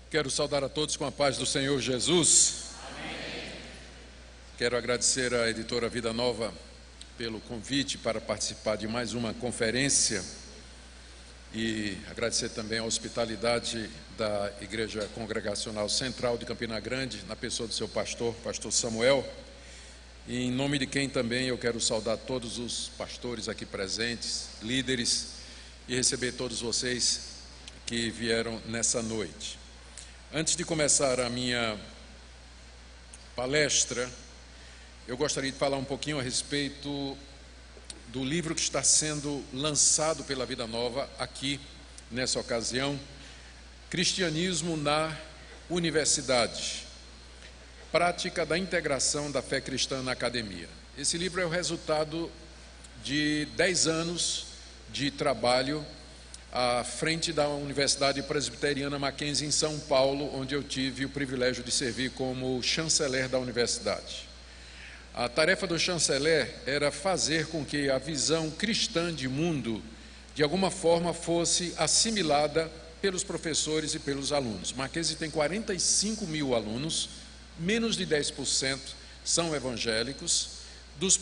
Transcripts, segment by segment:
Quero saudar a todos com a paz do Senhor Jesus. Amém. Quero agradecer à editora Vida Nova pelo convite para participar de mais uma conferência e agradecer também a hospitalidade da Igreja Congregacional Central de Campina Grande, na pessoa do seu pastor Samuel, e em nome de quem também eu quero saudar todos os pastores aqui presentes, líderes, e receber todos vocês que vieram nessa noite. Antes de começar a minha palestra, eu gostaria de falar um pouquinho a respeito do livro que está sendo lançado pela Vida Nova aqui, nessa ocasião, Cristianismo na Universidade, Prática da Integração da Fé Cristã na Academia. Esse livro é o resultado de 10 anos de trabalho à frente da Universidade Presbiteriana Mackenzie em São Paulo, onde eu tive o privilégio de servir como chanceler da universidade. A tarefa do chanceler era fazer com que a visão cristã de mundo, de alguma forma, fosse assimilada pelos professores e pelos alunos. Mackenzie tem 45 mil alunos, menos de 10% são evangélicos. Dos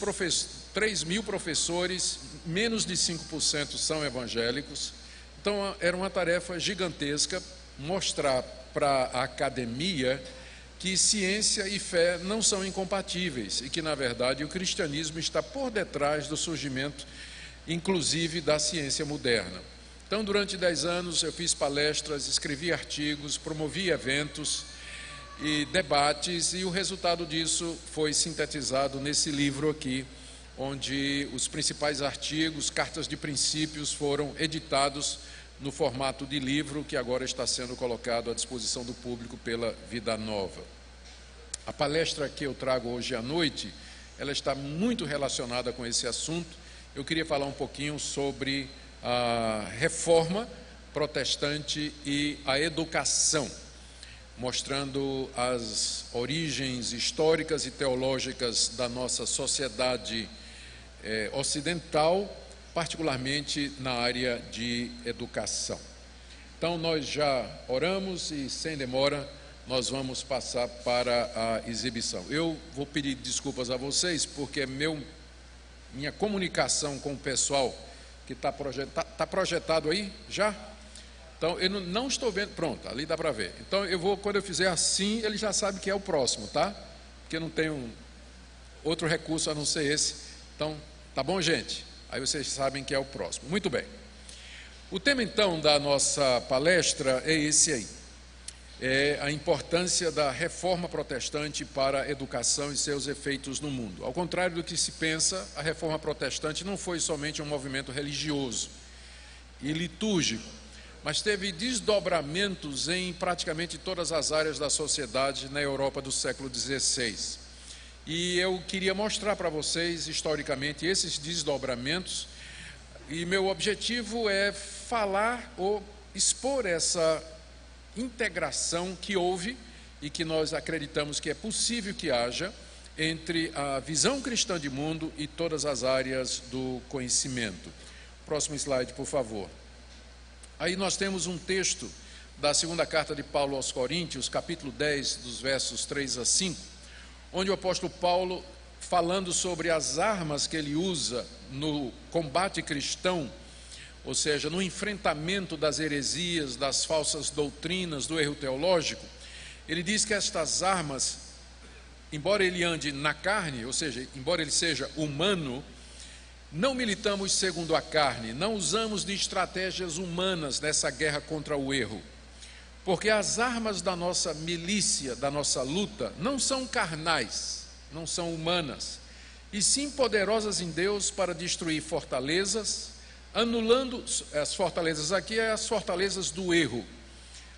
3 mil professores, menos de 5% são evangélicos. Então, era uma tarefa gigantesca mostrar para a academia que ciência e fé não são incompatíveis e que, na verdade, o cristianismo está por detrás do surgimento, inclusive, da ciência moderna. Então, durante 10 anos, eu fiz palestras, escrevi artigos, promovi eventos e debates, e o resultado disso foi sintetizado nesse livro aqui, onde os principais artigos, cartas de princípios foram editados no formato de livro, que agora está sendo colocado à disposição do público pela Vida Nova. A palestra que eu trago hoje à noite, ela está muito relacionada com esse assunto. Eu queria falar um pouquinho sobre a reforma protestante e a educação, mostrando as origens históricas e teológicas da nossa sociedade ocidental, particularmente na área de educação. Então, nós já oramos e, sem demora, nós vamos passar para a exibição. Eu vou pedir desculpas a vocês, porque minha comunicação com o pessoal que está projetado aí, já? Então, eu não estou vendo, pronto, ali dá para ver. Então, quando eu fizer assim, ele já sabe que é o próximo, tá? Porque não tem outro recurso a não ser esse. Então, tá bom, gente? Aí vocês sabem que é o próximo. Muito bem. O tema, então, da nossa palestra é esse aí. É a importância da reforma protestante para a educação e seus efeitos no mundo. Ao contrário do que se pensa, a reforma protestante não foi somente um movimento religioso e litúrgico, mas teve desdobramentos em praticamente todas as áreas da sociedade na Europa do século XVI. E eu queria mostrar para vocês, historicamente, esses desdobramentos, e meu objetivo é falar ou expor essa integração que houve e que nós acreditamos que é possível que haja entre a visão cristã de mundo e todas as áreas do conhecimento. Próximo slide, por favor. Aí nós temos um texto da segunda carta de Paulo aos Coríntios, capítulo 10, dos versos 3 a 5, onde o apóstolo Paulo, falando sobre as armas que ele usa no combate cristão, ou seja, no enfrentamento das heresias, das falsas doutrinas, do erro teológico, ele diz que estas armas, embora ele ande na carne, ou seja, embora ele seja humano, não militamos segundo a carne, não usamos de estratégias humanas nessa guerra contra o erro. Porque as armas da nossa milícia, da nossa luta, não são carnais, não são humanas, e sim poderosas em Deus para destruir fortalezas, anulando, as fortalezas aqui é as fortalezas do erro,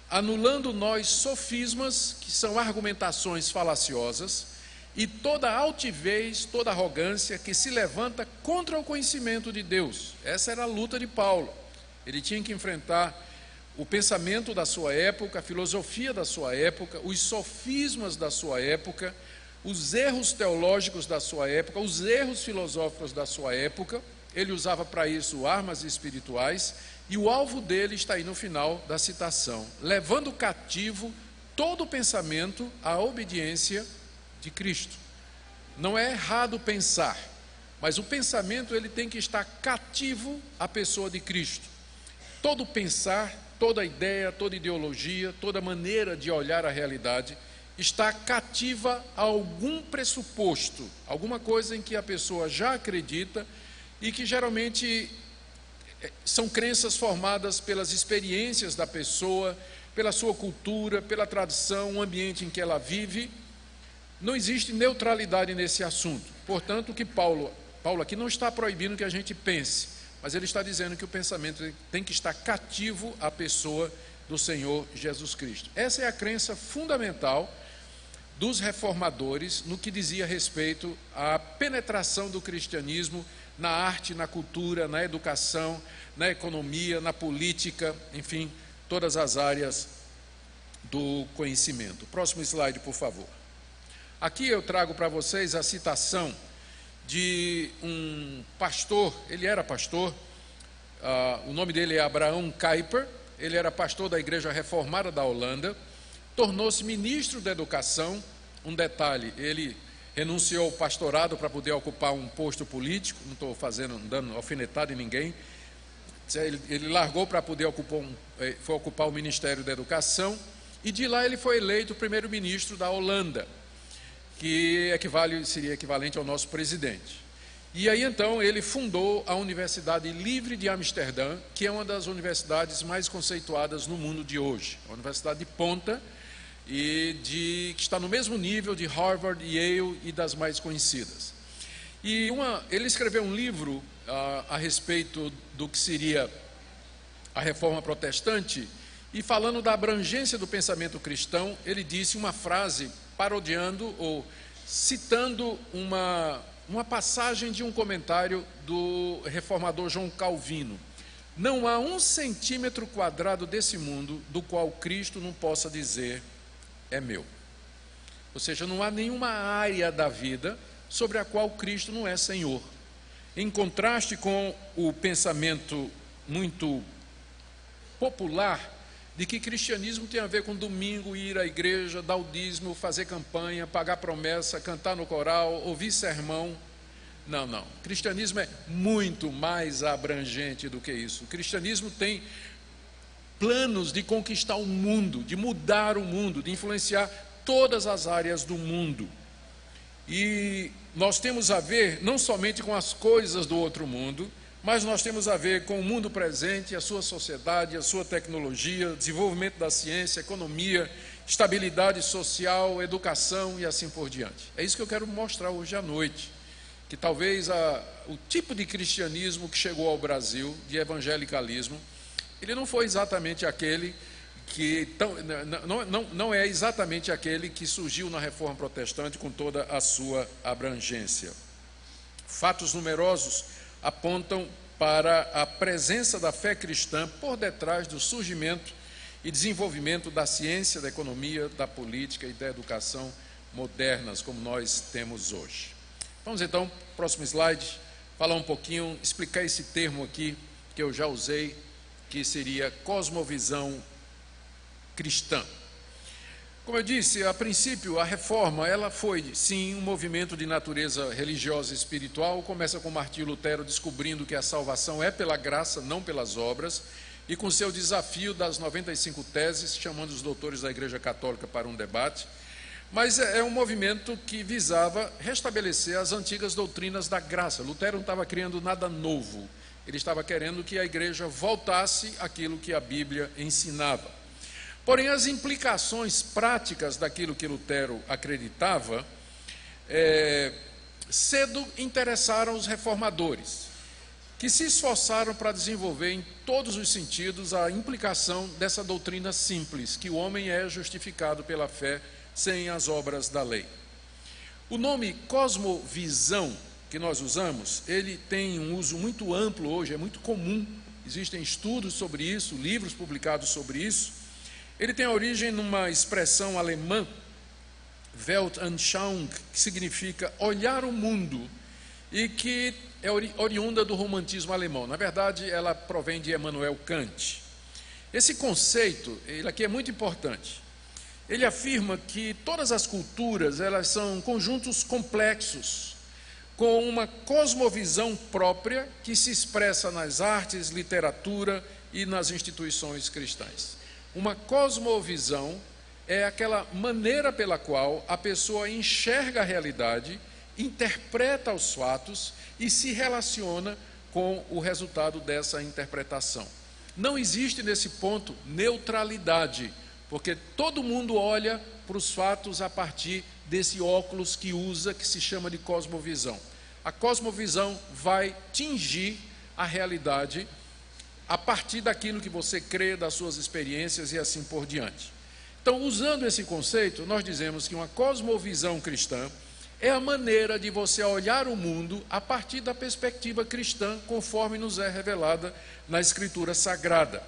anulando nós sofismas, que são argumentações falaciosas, e toda altivez, toda arrogância que se levanta contra o conhecimento de Deus. Essa era a luta de Paulo. Ele tinha que enfrentar o pensamento da sua época, a filosofia da sua época, os sofismas da sua época, os erros teológicos da sua época, os erros filosóficos da sua época. Ele usava para isso armas espirituais E o alvo dele está aí no final da citação: levando cativo todo o pensamento à obediência de Cristo. Não é errado pensar, mas o pensamento ele tem que estar cativo à pessoa de Cristo. Todo pensar, toda ideia, toda ideologia, toda maneira de olhar a realidade está cativa a algum pressuposto, alguma coisa em que a pessoa já acredita e que geralmente são crenças formadas pelas experiências da pessoa, pela sua cultura, pela tradição, o ambiente em que ela vive. Não existe neutralidade nesse assunto. Portanto, que Paulo aqui não está proibindo que a gente pense, mas ele está dizendo que o pensamento tem que estar cativo à pessoa do Senhor Jesus Cristo. Essa é a crença fundamental dos reformadores no que dizia respeito à penetração do cristianismo na arte, na cultura, na educação, na economia, na política, enfim, todas as áreas do conhecimento. Próximo slide, por favor. Aqui eu trago para vocês a citação de um pastor, ele era pastor, o nome dele é Abraham Kuyper, ele era pastor da Igreja Reformada da Holanda, tornou-se ministro da Educação. Um detalhe, ele renunciou ao pastorado para poder ocupar um posto político, não estou dando alfinetada em ninguém, ele largou para poder ocupar o Ministério da Educação, e de lá ele foi eleito primeiro-ministro da Holanda, que seria equivalente ao nosso presidente. E aí então ele fundou a Universidade Livre de Amsterdã, que é uma das universidades mais conceituadas no mundo de hoje, uma universidade de ponta, que está no mesmo nível de Harvard, Yale e das mais conhecidas. E ele escreveu um livro a respeito do que seria a reforma protestante, e falando da abrangência do pensamento cristão, ele disse uma frase parodiando ou citando uma passagem de um comentário do reformador João Calvino: não há 1 centímetro quadrado desse mundo do qual Cristo não possa dizer é meu. Ou seja, não há nenhuma área da vida sobre a qual Cristo não é Senhor. Em contraste com o pensamento muito popular de que cristianismo tem a ver com domingo, ir à igreja, dar o dízimo, fazer campanha, pagar promessa, cantar no coral, ouvir sermão. Não. O cristianismo é muito mais abrangente do que isso. O cristianismo tem planos de conquistar o mundo, de mudar o mundo, de influenciar todas as áreas do mundo. E nós temos a ver não somente com as coisas do outro mundo, mas nós temos a ver com o mundo presente, a sua sociedade, a sua tecnologia, desenvolvimento da ciência, economia, estabilidade social, educação e assim por diante. É isso que eu quero mostrar hoje à noite, que talvez o tipo de cristianismo que chegou ao Brasil, de evangelicalismo, ele não foi exatamente aquele não é exatamente aquele que surgiu na Reforma Protestante com toda a sua abrangência. Fatos numerosos apontam para a presença da fé cristã por detrás do surgimento e desenvolvimento da ciência, da economia, da política e da educação modernas, como nós temos hoje. Vamos então, próximo slide, falar um pouquinho, explicar esse termo aqui que eu já usei, que seria cosmovisão cristã. Como eu disse, a princípio, a reforma, ela foi, sim, um movimento de natureza religiosa e espiritual. Começa com Martinho Lutero descobrindo que a salvação é pela graça, não pelas obras, e com seu desafio das 95 teses, chamando os doutores da Igreja Católica para um debate. Mas é um movimento que visava restabelecer as antigas doutrinas da graça. Lutero não estava criando nada novo, ele estava querendo que a igreja voltasse àquilo que a Bíblia ensinava. Porém, as implicações práticas daquilo que Lutero acreditava cedo interessaram os reformadores, que se esforçaram para desenvolver em todos os sentidos a implicação dessa doutrina simples, que o homem é justificado pela fé sem as obras da lei. O nome cosmovisão que nós usamos, ele tem um uso muito amplo hoje, é muito comum, existem estudos sobre isso, livros publicados sobre isso. Ele tem origem numa expressão alemã, Weltanschauung, que significa olhar o mundo, e que é oriunda do romantismo alemão. Na verdade, ela provém de Immanuel Kant. Esse conceito, ele aqui é muito importante. Ele afirma que todas as culturas, elas são conjuntos complexos, com uma cosmovisão própria que se expressa nas artes, literatura e nas instituições cristãs. Uma cosmovisão é aquela maneira pela qual a pessoa enxerga a realidade, interpreta os fatos e se relaciona com o resultado dessa interpretação. Não existe nesse ponto neutralidade, porque todo mundo olha para os fatos a partir desse óculos que usa, que se chama de cosmovisão. A cosmovisão vai tingir a realidade a partir daquilo que você crê, das suas experiências e assim por diante. Então, usando esse conceito, nós dizemos que uma cosmovisão cristã é a maneira de você olhar o mundo a partir da perspectiva cristã, conforme nos é revelada na Escritura Sagrada.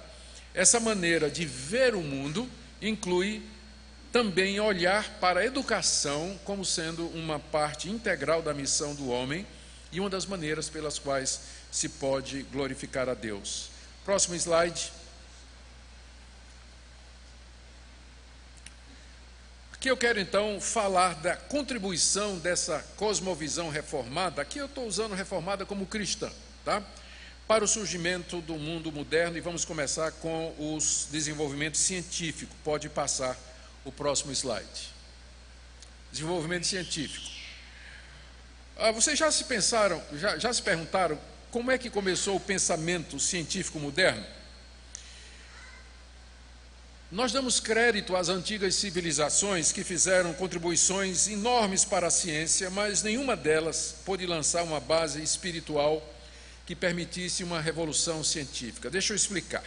Essa maneira de ver o mundo inclui também olhar para a educação como sendo uma parte integral da missão do homem e uma das maneiras pelas quais se pode glorificar a Deus. Próximo slide. Aqui eu quero então falar da contribuição dessa cosmovisão reformada. Aqui eu estou usando reformada como cristã, tá? Para o surgimento do mundo moderno, e vamos começar com os desenvolvimentos científicos. Pode passar o próximo slide. Desenvolvimento científico. Vocês já se perguntaram como é que começou o pensamento científico moderno? Nós damos crédito às antigas civilizações que fizeram contribuições enormes para a ciência, mas nenhuma delas pôde lançar uma base espiritual que permitisse uma revolução científica. Deixa eu explicar.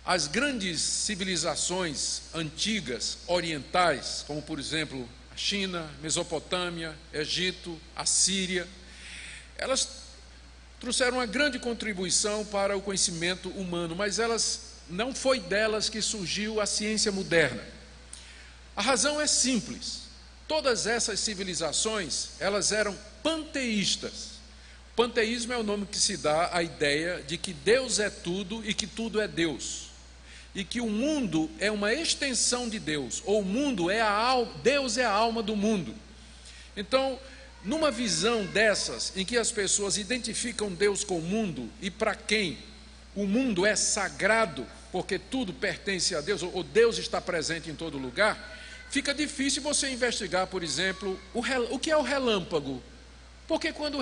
As grandes civilizações antigas, orientais, como por exemplo a China, Mesopotâmia, Egito, a Síria, elas trouxeram uma grande contribuição para o conhecimento humano, mas não foi delas que surgiu a ciência moderna. A razão é simples. Todas essas civilizações, elas eram panteístas. Panteísmo é o nome que se dá à ideia de que Deus é tudo e que tudo é Deus. E que o mundo é uma extensão de Deus, ou o mundo Deus é a alma do mundo. Então, numa visão dessas, em que as pessoas identificam Deus com o mundo, e para quem o mundo é sagrado, porque tudo pertence a Deus, ou Deus está presente em todo lugar, fica difícil você investigar, por exemplo, o que é o relâmpago. Porque quando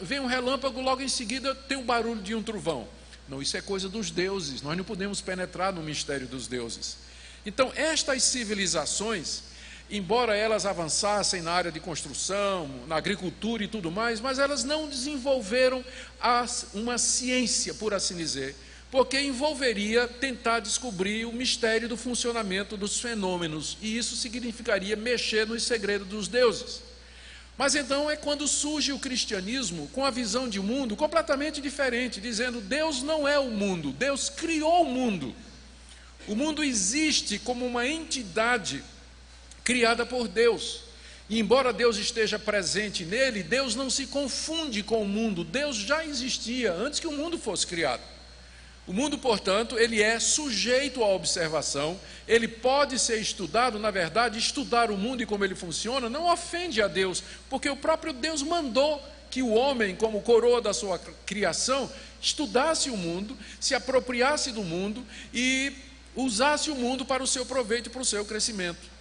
vem um relâmpago, logo em seguida tem o barulho de um trovão. Não, isso é coisa dos deuses, nós não podemos penetrar no mistério dos deuses. Então, estas civilizações, embora elas avançassem na área de construção, na agricultura e tudo mais, mas elas não desenvolveram uma ciência, por assim dizer, porque envolveria tentar descobrir o mistério do funcionamento dos fenômenos, e isso significaria mexer nos segredos dos deuses. Mas então é quando surge o cristianismo com a visão de mundo completamente diferente, dizendo: Deus não é o mundo, Deus criou o mundo. O mundo existe como uma entidade criada por Deus. E embora Deus esteja presente nele, Deus não se confunde com o mundo. Deus já existia antes que o mundo fosse criado. O mundo, portanto, ele é sujeito à observação, ele pode ser estudado. Na verdade, estudar o mundo e como ele funciona não ofende a Deus, porque o próprio Deus mandou que o homem, como coroa da sua criação, estudasse o mundo, se apropriasse do mundo e usasse o mundo para o seu proveito e para o seu crescimento.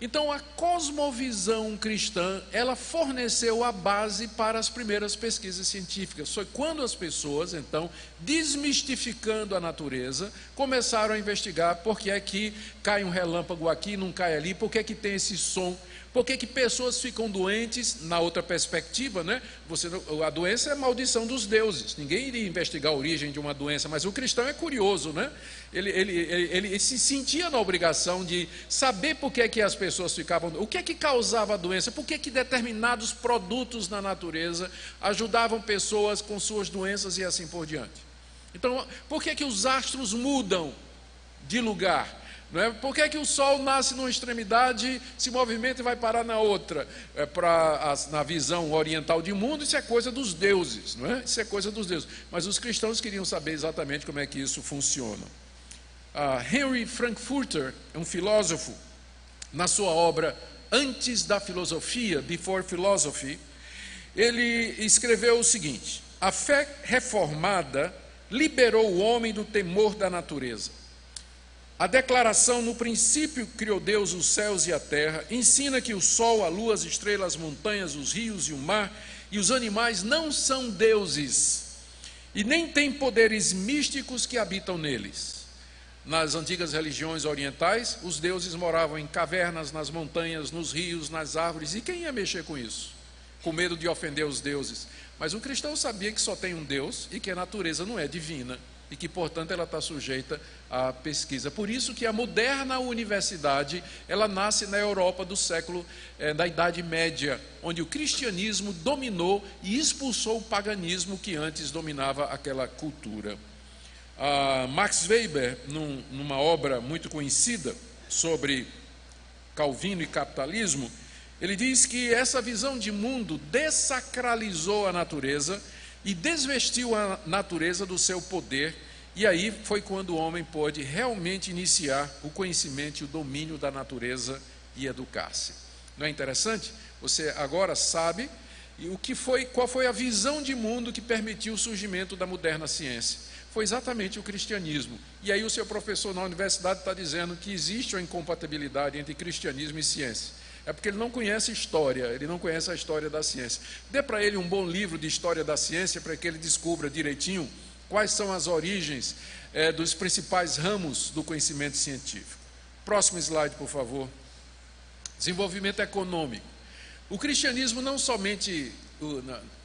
Então, a cosmovisão cristã, ela forneceu a base para as primeiras pesquisas científicas. Foi quando as pessoas, então, desmistificando a natureza, começaram a investigar por que é que cai um relâmpago aqui, não cai ali, por que é que tem esse som, por que é que pessoas ficam doentes, na outra perspectiva, né? A doença é maldição dos deuses, ninguém iria investigar a origem de uma doença, mas o cristão é curioso, né? Ele se sentia na obrigação de saber por que é que as pessoas ficavam, o que é que causava a doença, por que é que determinados produtos na natureza ajudavam pessoas com suas doenças e assim por diante. Então, por que é que os astros mudam de lugar? Não é? Por que o Sol nasce numa extremidade, se movimenta e vai parar na outra? Na visão oriental de mundo, isso é coisa dos deuses, não é? Isso é coisa dos deuses. Mas os cristãos queriam saber exatamente como é que isso funciona. Henry Frankfurter, um filósofo, na sua obra Antes da Filosofia, Before Philosophy, ele escreveu o seguinte: a fé reformada liberou o homem do temor da natureza. A declaração, no princípio criou Deus os céus e a terra, ensina que o sol, a lua, as estrelas, as montanhas, os rios e o mar e os animais não são deuses e nem têm poderes místicos que habitam neles. Nas antigas religiões orientais, os deuses moravam em cavernas, nas montanhas, nos rios, nas árvores, e quem ia mexer com isso? Com medo de ofender os deuses. Mas o cristão sabia que só tem um Deus e que a natureza não é divina e que, portanto, ela está sujeita à pesquisa. Por isso que a moderna universidade, ela nasce na Europa do século, da Idade Média, onde o cristianismo dominou e expulsou o paganismo que antes dominava aquela cultura. Max Weber, numa obra muito conhecida sobre Calvino e capitalismo, ele diz que essa visão de mundo dessacralizou a natureza e desvestiu a natureza do seu poder, e aí foi quando o homem pôde realmente iniciar o conhecimento e o domínio da natureza e educar-se. Não é interessante? Você agora sabe qual foi a visão de mundo que permitiu o surgimento da moderna ciência. Foi exatamente o cristianismo. E aí o seu professor na universidade está dizendo que existe uma incompatibilidade entre cristianismo e ciência. É porque ele não conhece história, ele não conhece a história da ciência. Dê para ele um bom livro de história da ciência para que ele descubra direitinho quais são as origens dos principais ramos do conhecimento científico. Próximo slide, por favor. Desenvolvimento econômico. O cristianismo não somente,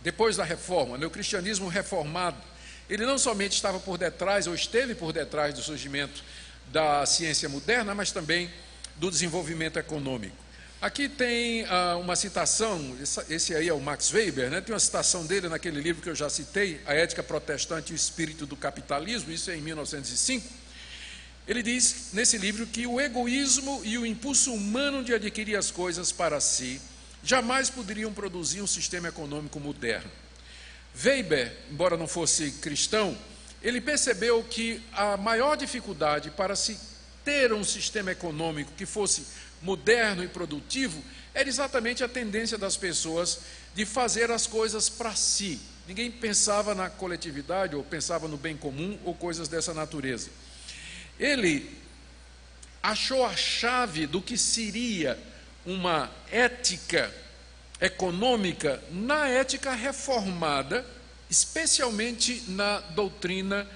depois da reforma, o cristianismo reformado, ele não somente estava por detrás, ou esteve por detrás do surgimento da ciência moderna, mas também do desenvolvimento econômico. Aqui tem uma citação, esse aí é o Max Weber, né? Tem uma citação dele naquele livro que eu já citei, A Ética Protestante e o Espírito do Capitalismo, isso é em 1905. Ele diz nesse livro que o egoísmo e o impulso humano de adquirir as coisas para si jamais poderiam produzir um sistema econômico moderno. Weber, embora não fosse cristão, ele percebeu que a maior dificuldade para se ter um sistema econômico que fosse moderno e produtivo era exatamente a tendência das pessoas de fazer as coisas para si. Ninguém pensava na coletividade ou pensava no bem comum ou coisas dessa natureza. Ele achou a chave do que seria uma ética econômica na ética reformada, especialmente na doutrina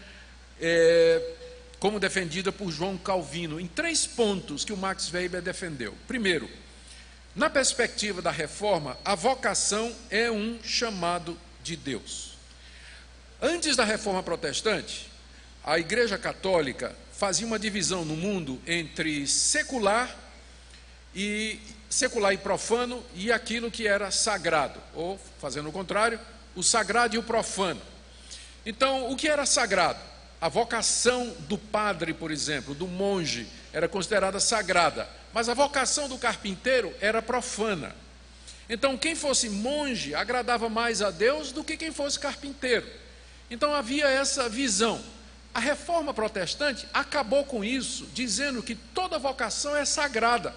como defendida por João Calvino, em 3 pontos que o Max Weber defendeu. Primeiro, na perspectiva da reforma, a vocação é um chamado de Deus. Antes da reforma protestante, a Igreja Católica fazia uma divisão no mundo entre secular e profano e aquilo que era sagrado, ou, fazendo o contrário, o sagrado e o profano. Então, o que era sagrado? A vocação do padre, por exemplo, do monge, era considerada sagrada, mas a vocação do carpinteiro era profana. Então, quem fosse monge agradava mais a Deus do que quem fosse carpinteiro. Então, havia essa visão. A reforma protestante acabou com isso, dizendo que toda vocação é sagrada,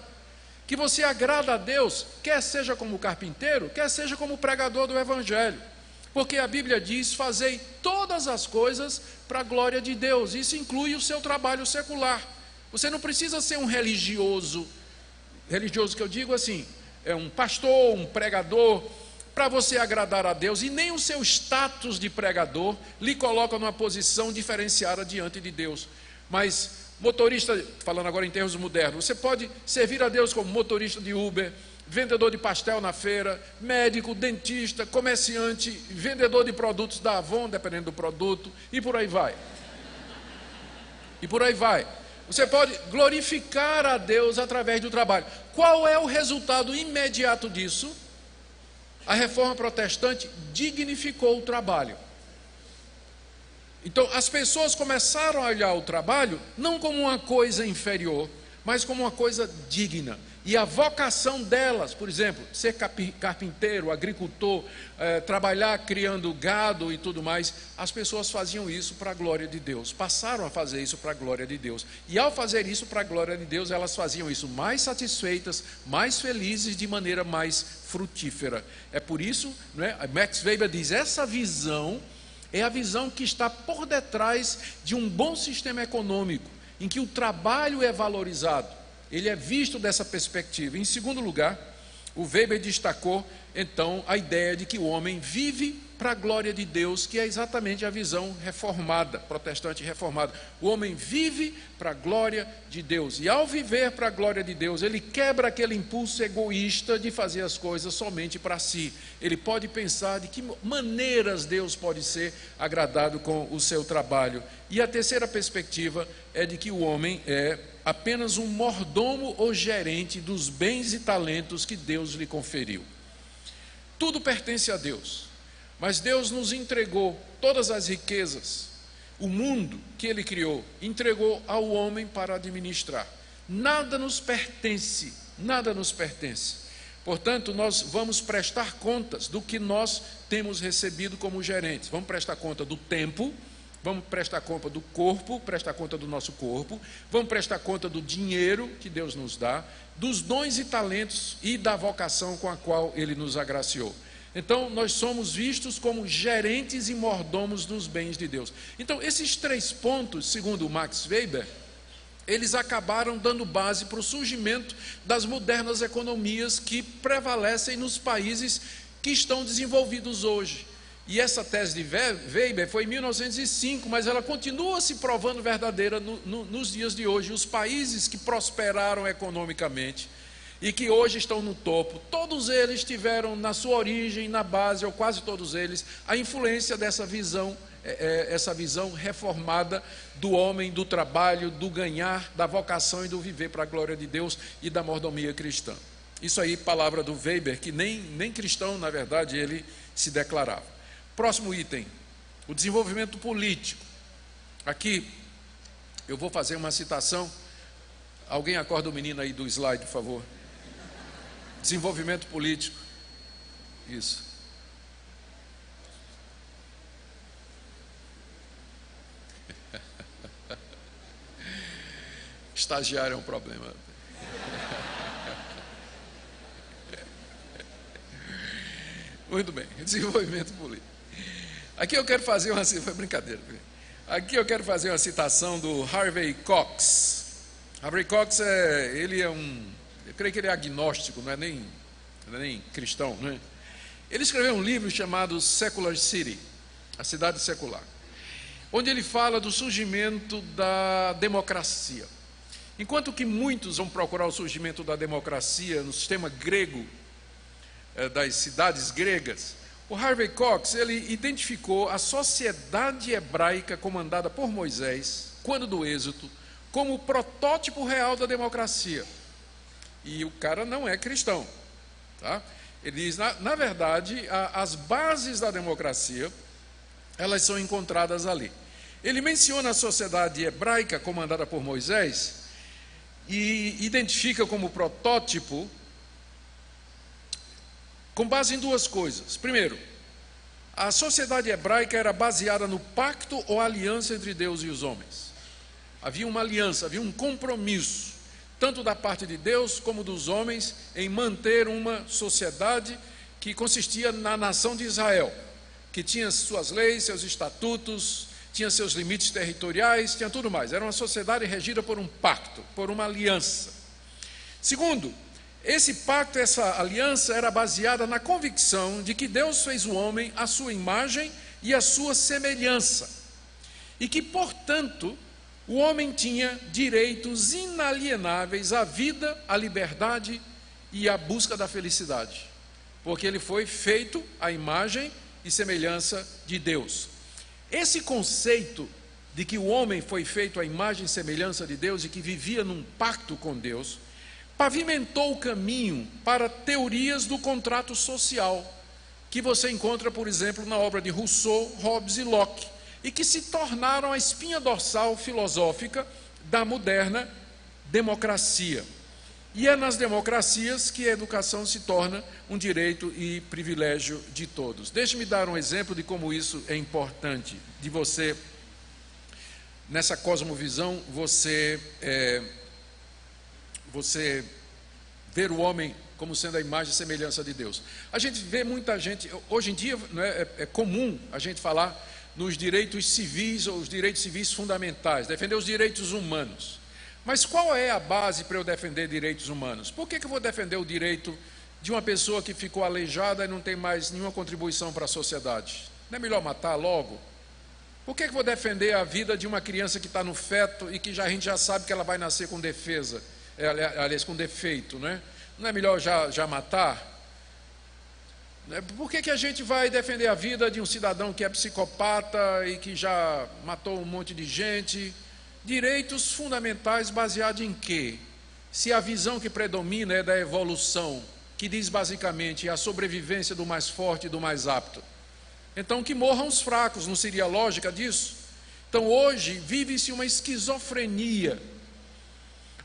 que você agrada a Deus, quer seja como carpinteiro, quer seja como pregador do Evangelho. Porque a Bíblia diz: fazei todas as coisas para a glória de Deus. Isso inclui o seu trabalho secular. Você não precisa ser um religioso que eu digo assim, é um pastor, um pregador, para você agradar a Deus, e nem o seu status de pregador lhe coloca numa posição diferenciada diante de Deus. Mas motorista, falando agora em termos modernos, você pode servir a Deus como motorista de Uber, vendedor de pastel na feira, médico, dentista, comerciante, vendedor de produtos da Avon, dependendo do produto, e por aí vai. E por aí vai. Você pode glorificar a Deus através do trabalho. Qual é o resultado imediato disso? A reforma protestante dignificou o trabalho. Então, as pessoas começaram a olhar o trabalho não como uma coisa inferior, mas como uma coisa digna. E a vocação delas, por exemplo, ser carpinteiro, agricultor, trabalhar criando gado e tudo mais, as pessoas faziam isso para a glória de Deus, passaram a fazer isso para a glória de Deus. E ao fazer isso para a glória de Deus, elas faziam isso mais satisfeitas, mais felizes, de maneira mais frutífera. É por isso, não é? Max Weber diz, essa visão é a visão que está por detrás de um bom sistema econômico, em que o trabalho é valorizado. Ele é visto dessa perspectiva. Em segundo lugar, o Weber destacou, então, a ideia de que o homem vive para a glória de Deus, que é exatamente a visão reformada, protestante reformada. O homem vive para a glória de Deus. E ao viver para a glória de Deus, ele quebra aquele impulso egoísta de fazer as coisas somente para si. Ele pode pensar de que maneiras Deus pode ser agradado com o seu trabalho. E a terceira perspectiva é de que o homem é apenas um mordomo ou gerente dos bens e talentos que Deus lhe conferiu. Tudo pertence a Deus, mas Deus nos entregou todas as riquezas, o mundo que Ele criou, entregou ao homem para administrar. Nada nos pertence, nada nos pertence. Portanto, nós vamos prestar contas do que nós temos recebido como gerentes. Vamos prestar conta do tempo, vamos prestar conta do corpo, prestar conta do nosso corpo, vamos prestar conta do dinheiro que Deus nos dá, dos dons e talentos e da vocação com a qual Ele nos agraciou. Então, nós somos vistos como gerentes e mordomos dos bens de Deus. Então, esses 3 pontos, segundo Max Weber, eles acabaram dando base para o surgimento das modernas economias que prevalecem nos países que estão desenvolvidos hoje. E essa tese de Weber foi em 1905, mas ela continua se provando verdadeira nos dias de hoje. Os países que prosperaram economicamente e que hoje estão no topo, todos eles tiveram na sua origem, na base, ou quase todos eles, a influência dessa visão, essa visão reformada do homem, do trabalho, do ganhar, da vocação e do viver para a glória de Deus e da mordomia cristã. Isso aí, palavra do Weber, que nem cristão, na verdade, ele se declarava. Próximo item, o desenvolvimento político. Aqui, eu vou fazer uma citação. Alguém acorda o menino aí do slide, por favor. Desenvolvimento político. Isso. Estagiário é um problema. Muito bem, desenvolvimento político. Aqui eu quero fazer uma... Foi brincadeira. Aqui eu quero fazer uma citação do Harvey Cox. Harvey Cox, ele é um... Eu creio que ele é agnóstico, não é nem cristão, né? Ele escreveu um livro chamado Secular City, a cidade secular, onde ele fala do surgimento da democracia. Enquanto que muitos vão procurar o surgimento da democracia no sistema grego, das cidades gregas, o Harvey Cox, ele identificou a sociedade hebraica comandada por Moisés, quando do Êxodo, como o protótipo real da democracia. E o cara não é cristão, tá? Ele diz, na verdade, as bases da democracia, elas são encontradas ali. Ele menciona a sociedade hebraica comandada por Moisés e identifica como protótipo com base em 2 coisas. Primeiro, a sociedade hebraica era baseada no pacto ou aliança entre Deus e os homens. Havia uma aliança, havia um compromisso, tanto da parte de Deus como dos homens, em manter uma sociedade que consistia na nação de Israel, que tinha suas leis, seus estatutos, tinha seus limites territoriais, tinha tudo mais. Era uma sociedade regida por um pacto, por uma aliança. Segundo, esse pacto, essa aliança era baseada na convicção de que Deus fez o homem à sua imagem e à sua semelhança, e que, portanto, o homem tinha direitos inalienáveis à vida, à liberdade e à busca da felicidade, porque ele foi feito à imagem e semelhança de Deus. Esse conceito de que o homem foi feito à imagem e semelhança de Deus e que vivia num pacto com Deus, pavimentou o caminho para teorias do contrato social, que você encontra, por exemplo, na obra de Rousseau, Hobbes e Locke, e que se tornaram a espinha dorsal filosófica da moderna democracia. E é nas democracias que a educação se torna um direito e privilégio de todos. Deixe-me dar um exemplo de como isso é importante, de você, nessa cosmovisão, você ver o homem como sendo a imagem e semelhança de Deus. A gente vê muita gente, hoje em dia é comum a gente falar nos direitos civis ou os direitos civis fundamentais, defender os direitos humanos. Mas qual é a base para eu defender direitos humanos? Por que eu vou defender o direito de uma pessoa que ficou aleijada e não tem mais nenhuma contribuição para a sociedade? Não é melhor matar logo? Por que eu vou defender a vida de uma criança que está no feto e que a gente já sabe que ela vai nascer com defesa, aliás, com defeito, né? Não é melhor já matar? Por que a gente vai defender a vida de um cidadão que é psicopata e que já matou um monte de gente? Direitos fundamentais baseados em quê? Se a visão que predomina é da evolução, que diz basicamente a sobrevivência do mais forte e do mais apto. Então que morram os fracos, não seria a lógica disso? Então hoje vive-se uma esquizofrenia.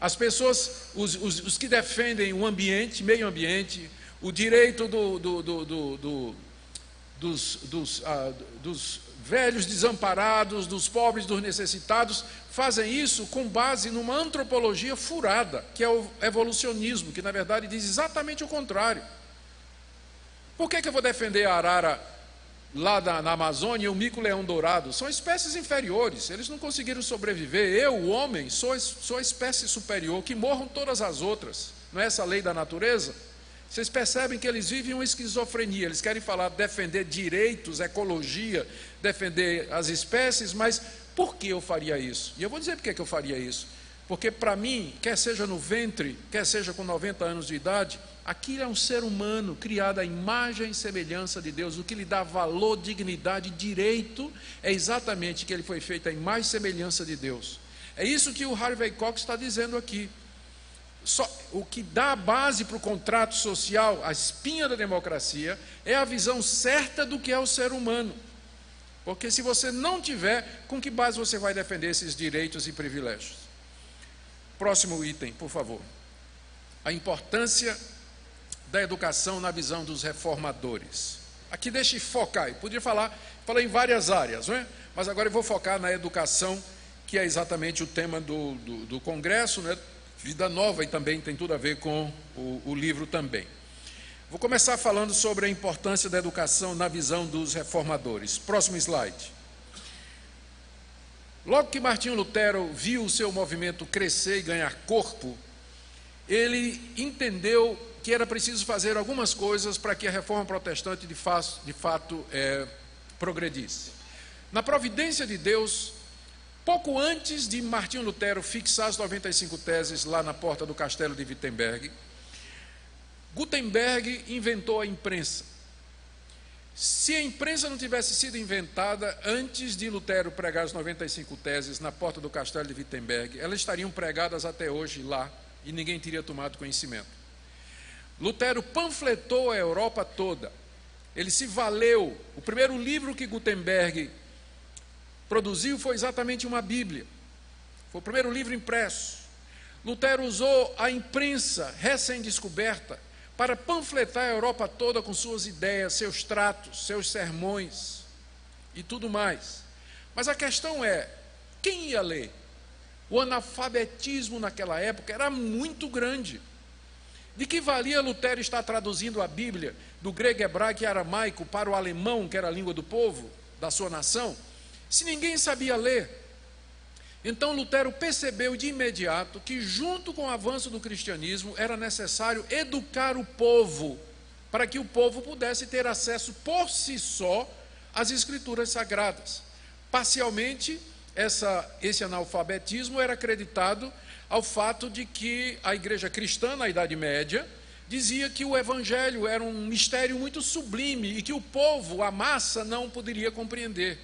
As pessoas, os que defendem o ambiente, meio ambiente, o direito dos velhos desamparados, dos pobres, dos necessitados, fazem isso com base numa antropologia furada, que é o evolucionismo, que na verdade diz exatamente o contrário. Por que eu vou defender a arara lá na Amazônia e o mico-leão dourado? São espécies inferiores, eles não conseguiram sobreviver. Eu, o homem, sou a espécie superior, que morram todas as outras. Não é essa a lei da natureza? Vocês percebem que eles vivem uma esquizofrenia, eles querem falar, defender direitos, ecologia, defender as espécies, mas por que eu faria isso? E eu vou dizer por que eu faria isso. Porque para mim, quer seja no ventre, quer seja com 90 anos de idade, aquilo é um ser humano criado à imagem e semelhança de Deus. O que lhe dá valor, dignidade, direito, é exatamente que ele foi feito à imagem e semelhança de Deus. É isso que o Harvey Cox está dizendo aqui. O que dá a base para o contrato social, a espinha da democracia, é a visão certa do que é o ser humano. Porque se você não tiver, com que base você vai defender esses direitos e privilégios? Próximo item, por favor. A importância da educação na visão dos reformadores. Aqui deixe focar, eu podia falar em várias áreas, não é? Mas agora eu vou focar na educação, que é exatamente o tema do Congresso, né? Vida Nova, e também tem tudo a ver com o livro também. Vou começar falando sobre a importância da educação na visão dos reformadores. Próximo slide. Logo que Martinho Lutero viu o seu movimento crescer e ganhar corpo, ele entendeu que era preciso fazer algumas coisas para que a reforma protestante de fato progredisse. Na providência de Deus, pouco antes de Martinho Lutero fixar as 95 teses lá na porta do castelo de Wittenberg, Gutenberg inventou a imprensa. Se a imprensa não tivesse sido inventada antes de Lutero pregar as 95 teses na porta do castelo de Wittenberg, elas estariam pregadas até hoje lá e ninguém teria tomado conhecimento. Lutero panfletou a Europa toda. Ele se valeu. O primeiro livro que Gutenberg produziu foi exatamente uma Bíblia. Foi o primeiro livro impresso. Lutero usou a imprensa recém-descoberta para panfletar a Europa toda com suas ideias, seus tratos, seus sermões e tudo mais. Mas a questão é, quem ia ler? O analfabetismo naquela época era muito grande. De que valia Lutero estar traduzindo a Bíblia do grego, hebraico e aramaico para o alemão, que era a língua do povo, da sua nação, se ninguém sabia ler? Então Lutero percebeu de imediato que, junto com o avanço do cristianismo, era necessário educar o povo, para que o povo pudesse ter acesso por si só às escrituras sagradas. Parcialmente, esse analfabetismo era acreditado ao fato de que a igreja cristã, na Idade Média, dizia que o evangelho era um mistério muito sublime e que o povo, a massa, não poderia compreender.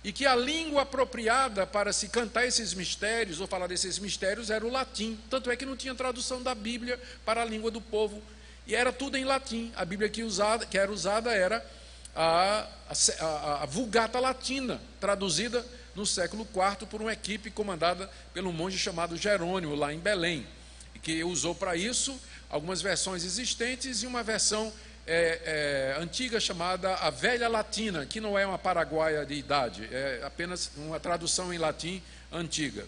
E que a língua apropriada para se cantar esses mistérios, ou falar desses mistérios, era o latim. Tanto é que não tinha tradução da Bíblia para a língua do povo. E era tudo em latim. A Bíblia que era usada era a Vulgata Latina, traduzida no século IV por uma equipe comandada pelo monge chamado Jerônimo, lá em Belém, que usou para isso algumas versões existentes e uma versão antiga chamada a Velha Latina, que não é uma paraguaia de idade, é apenas uma tradução em latim antiga,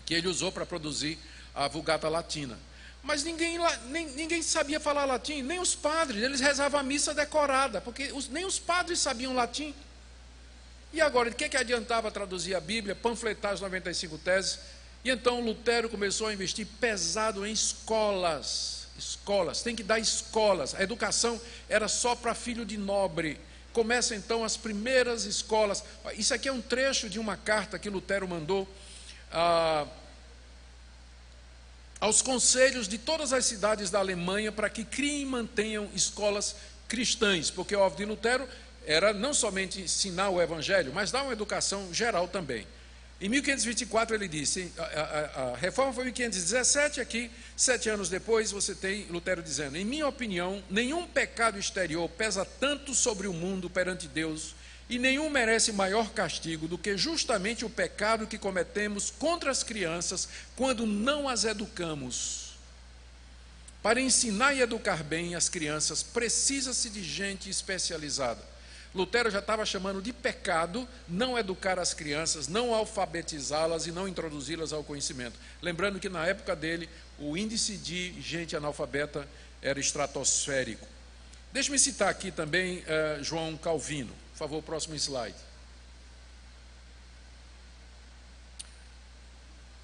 que ele usou para produzir a Vulgata Latina. Mas ninguém sabia falar latim, nem os padres, eles rezavam a missa decorada, porque nem os padres sabiam latim. E agora, de que adiantava traduzir a Bíblia, panfletar as 95 teses? E então Lutero começou a investir pesado em escolas, tem que dar escolas. A educação era só para filho de nobre. Começa então as primeiras escolas. Isso aqui é um trecho de uma carta que Lutero mandou aos conselhos de todas as cidades da Alemanha para que criem e mantenham escolas cristãs, porque o alvo de Lutero era não somente ensinar o evangelho, mas dar uma educação geral também. Em 1524 ele disse, a reforma foi em 1517, aqui, 7 anos depois, você tem Lutero dizendo: em minha opinião, nenhum pecado exterior pesa tanto sobre o mundo perante Deus, e nenhum merece maior castigo do que justamente o pecado que cometemos contra as crianças quando não as educamos. Para ensinar e educar bem as crianças, precisa-se de gente especializada. Lutero já estava chamando de pecado não educar as crianças, não alfabetizá-las e não introduzi-las ao conhecimento. Lembrando que na época dele, o índice de gente analfabeta era estratosférico. Deixe-me citar aqui também João Calvino. Por favor, próximo slide.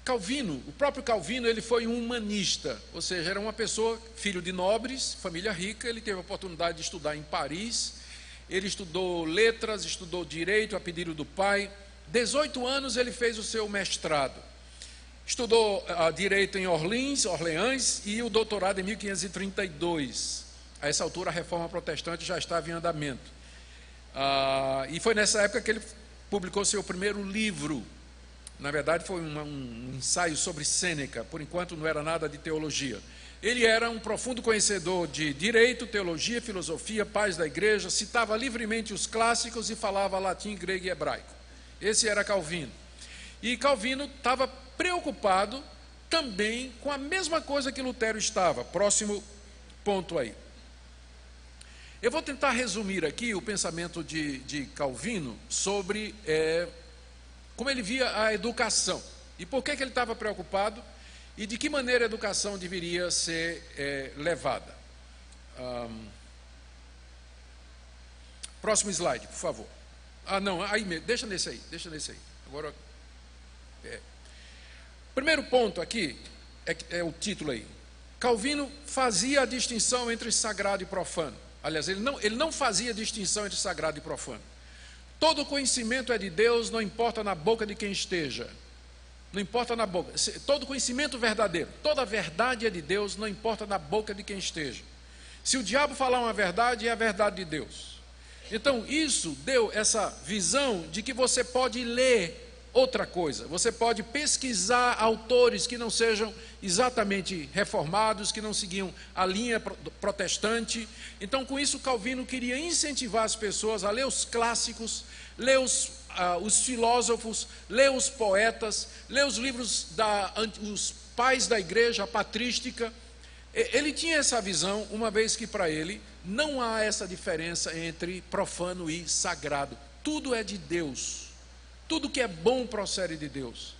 Calvino, o próprio Calvino, ele foi um humanista, ou seja, era uma pessoa, filho de nobres, família rica. Ele teve a oportunidade de estudar em Paris. Ele estudou letras, estudou direito a pedido do pai. 18 anos ele fez o seu mestrado. Estudou direito em Orleans e o doutorado em 1532. A essa altura a reforma protestante já estava em andamento. E foi nessa época que ele publicou seu primeiro livro. Na verdade foi um ensaio sobre Sêneca, por enquanto não era nada de teologia. Ele era um profundo conhecedor de direito, teologia, filosofia, pais da igreja, citava livremente os clássicos e falava latim, grego e hebraico. Esse era Calvino. E Calvino estava preocupado também com a mesma coisa que Lutero estava. Próximo ponto aí. Eu vou tentar resumir aqui o pensamento de Calvino sobre como ele via a educação e por que ele estava preocupado e de que maneira a educação deveria ser levada. Próximo slide, por favor. Não, aí mesmo, deixa nesse aí. Agora, primeiro ponto aqui, é o título aí. Calvino fazia a distinção entre sagrado e profano. Aliás, ele não fazia distinção entre sagrado e profano. Todo conhecimento é de Deus, não importa na boca de quem esteja. Não importa na boca. Todo conhecimento verdadeiro, toda verdade é de Deus, não importa na boca de quem esteja. Se o diabo falar uma verdade, é a verdade de Deus. Então, isso deu essa visão de que você pode ler outra coisa. Você pode pesquisar autores que não sejam exatamente reformados, que não seguiam a linha protestante. Então, com isso, Calvino queria incentivar as pessoas a ler os clássicos, ler os filósofos, ler os poetas, ler os livros os pais da igreja, a patrística. Ele tinha essa visão, uma vez que para ele não há essa diferença entre profano e sagrado. Tudo é de Deus. Tudo que é bom procede de Deus.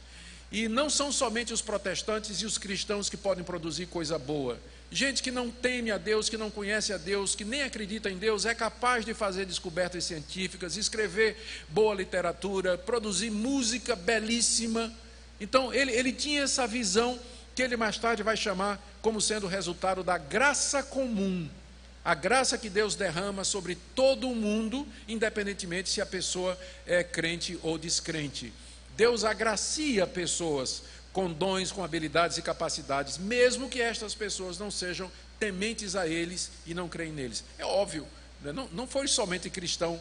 E não são somente os protestantes e os cristãos que podem produzir coisa boa. Gente que não teme a Deus, que não conhece a Deus, que nem acredita em Deus, é capaz de fazer descobertas científicas, escrever boa literatura, produzir música belíssima. Então, ele tinha essa visão que ele mais tarde vai chamar como sendo o resultado da graça comum. A graça que Deus derrama sobre todo o mundo, independentemente se a pessoa é crente ou descrente. Deus agracia pessoas com dons, com habilidades e capacidades, mesmo que estas pessoas não sejam tementes a eles e não creem neles. É óbvio, né? Não foi somente cristão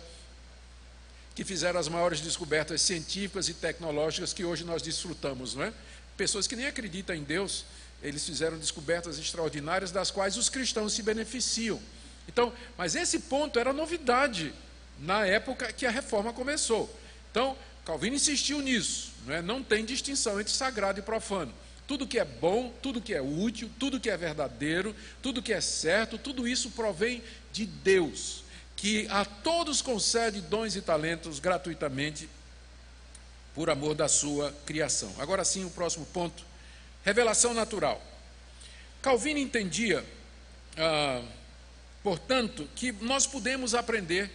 que fizeram as maiores descobertas científicas e tecnológicas que hoje nós desfrutamos, não é? Pessoas que nem acreditam em Deus, eles fizeram descobertas extraordinárias das quais os cristãos se beneficiam. Então, mas esse ponto era novidade na época que a reforma começou. Então, Calvino insistiu nisso, não tem distinção entre sagrado e profano. Tudo que é bom, tudo que é útil, tudo que é verdadeiro, tudo que é certo, tudo isso provém de Deus, que a todos concede dons e talentos gratuitamente por amor da sua criação. Agora sim, o próximo ponto, revelação natural. Calvino entendia, portanto, que nós podemos aprender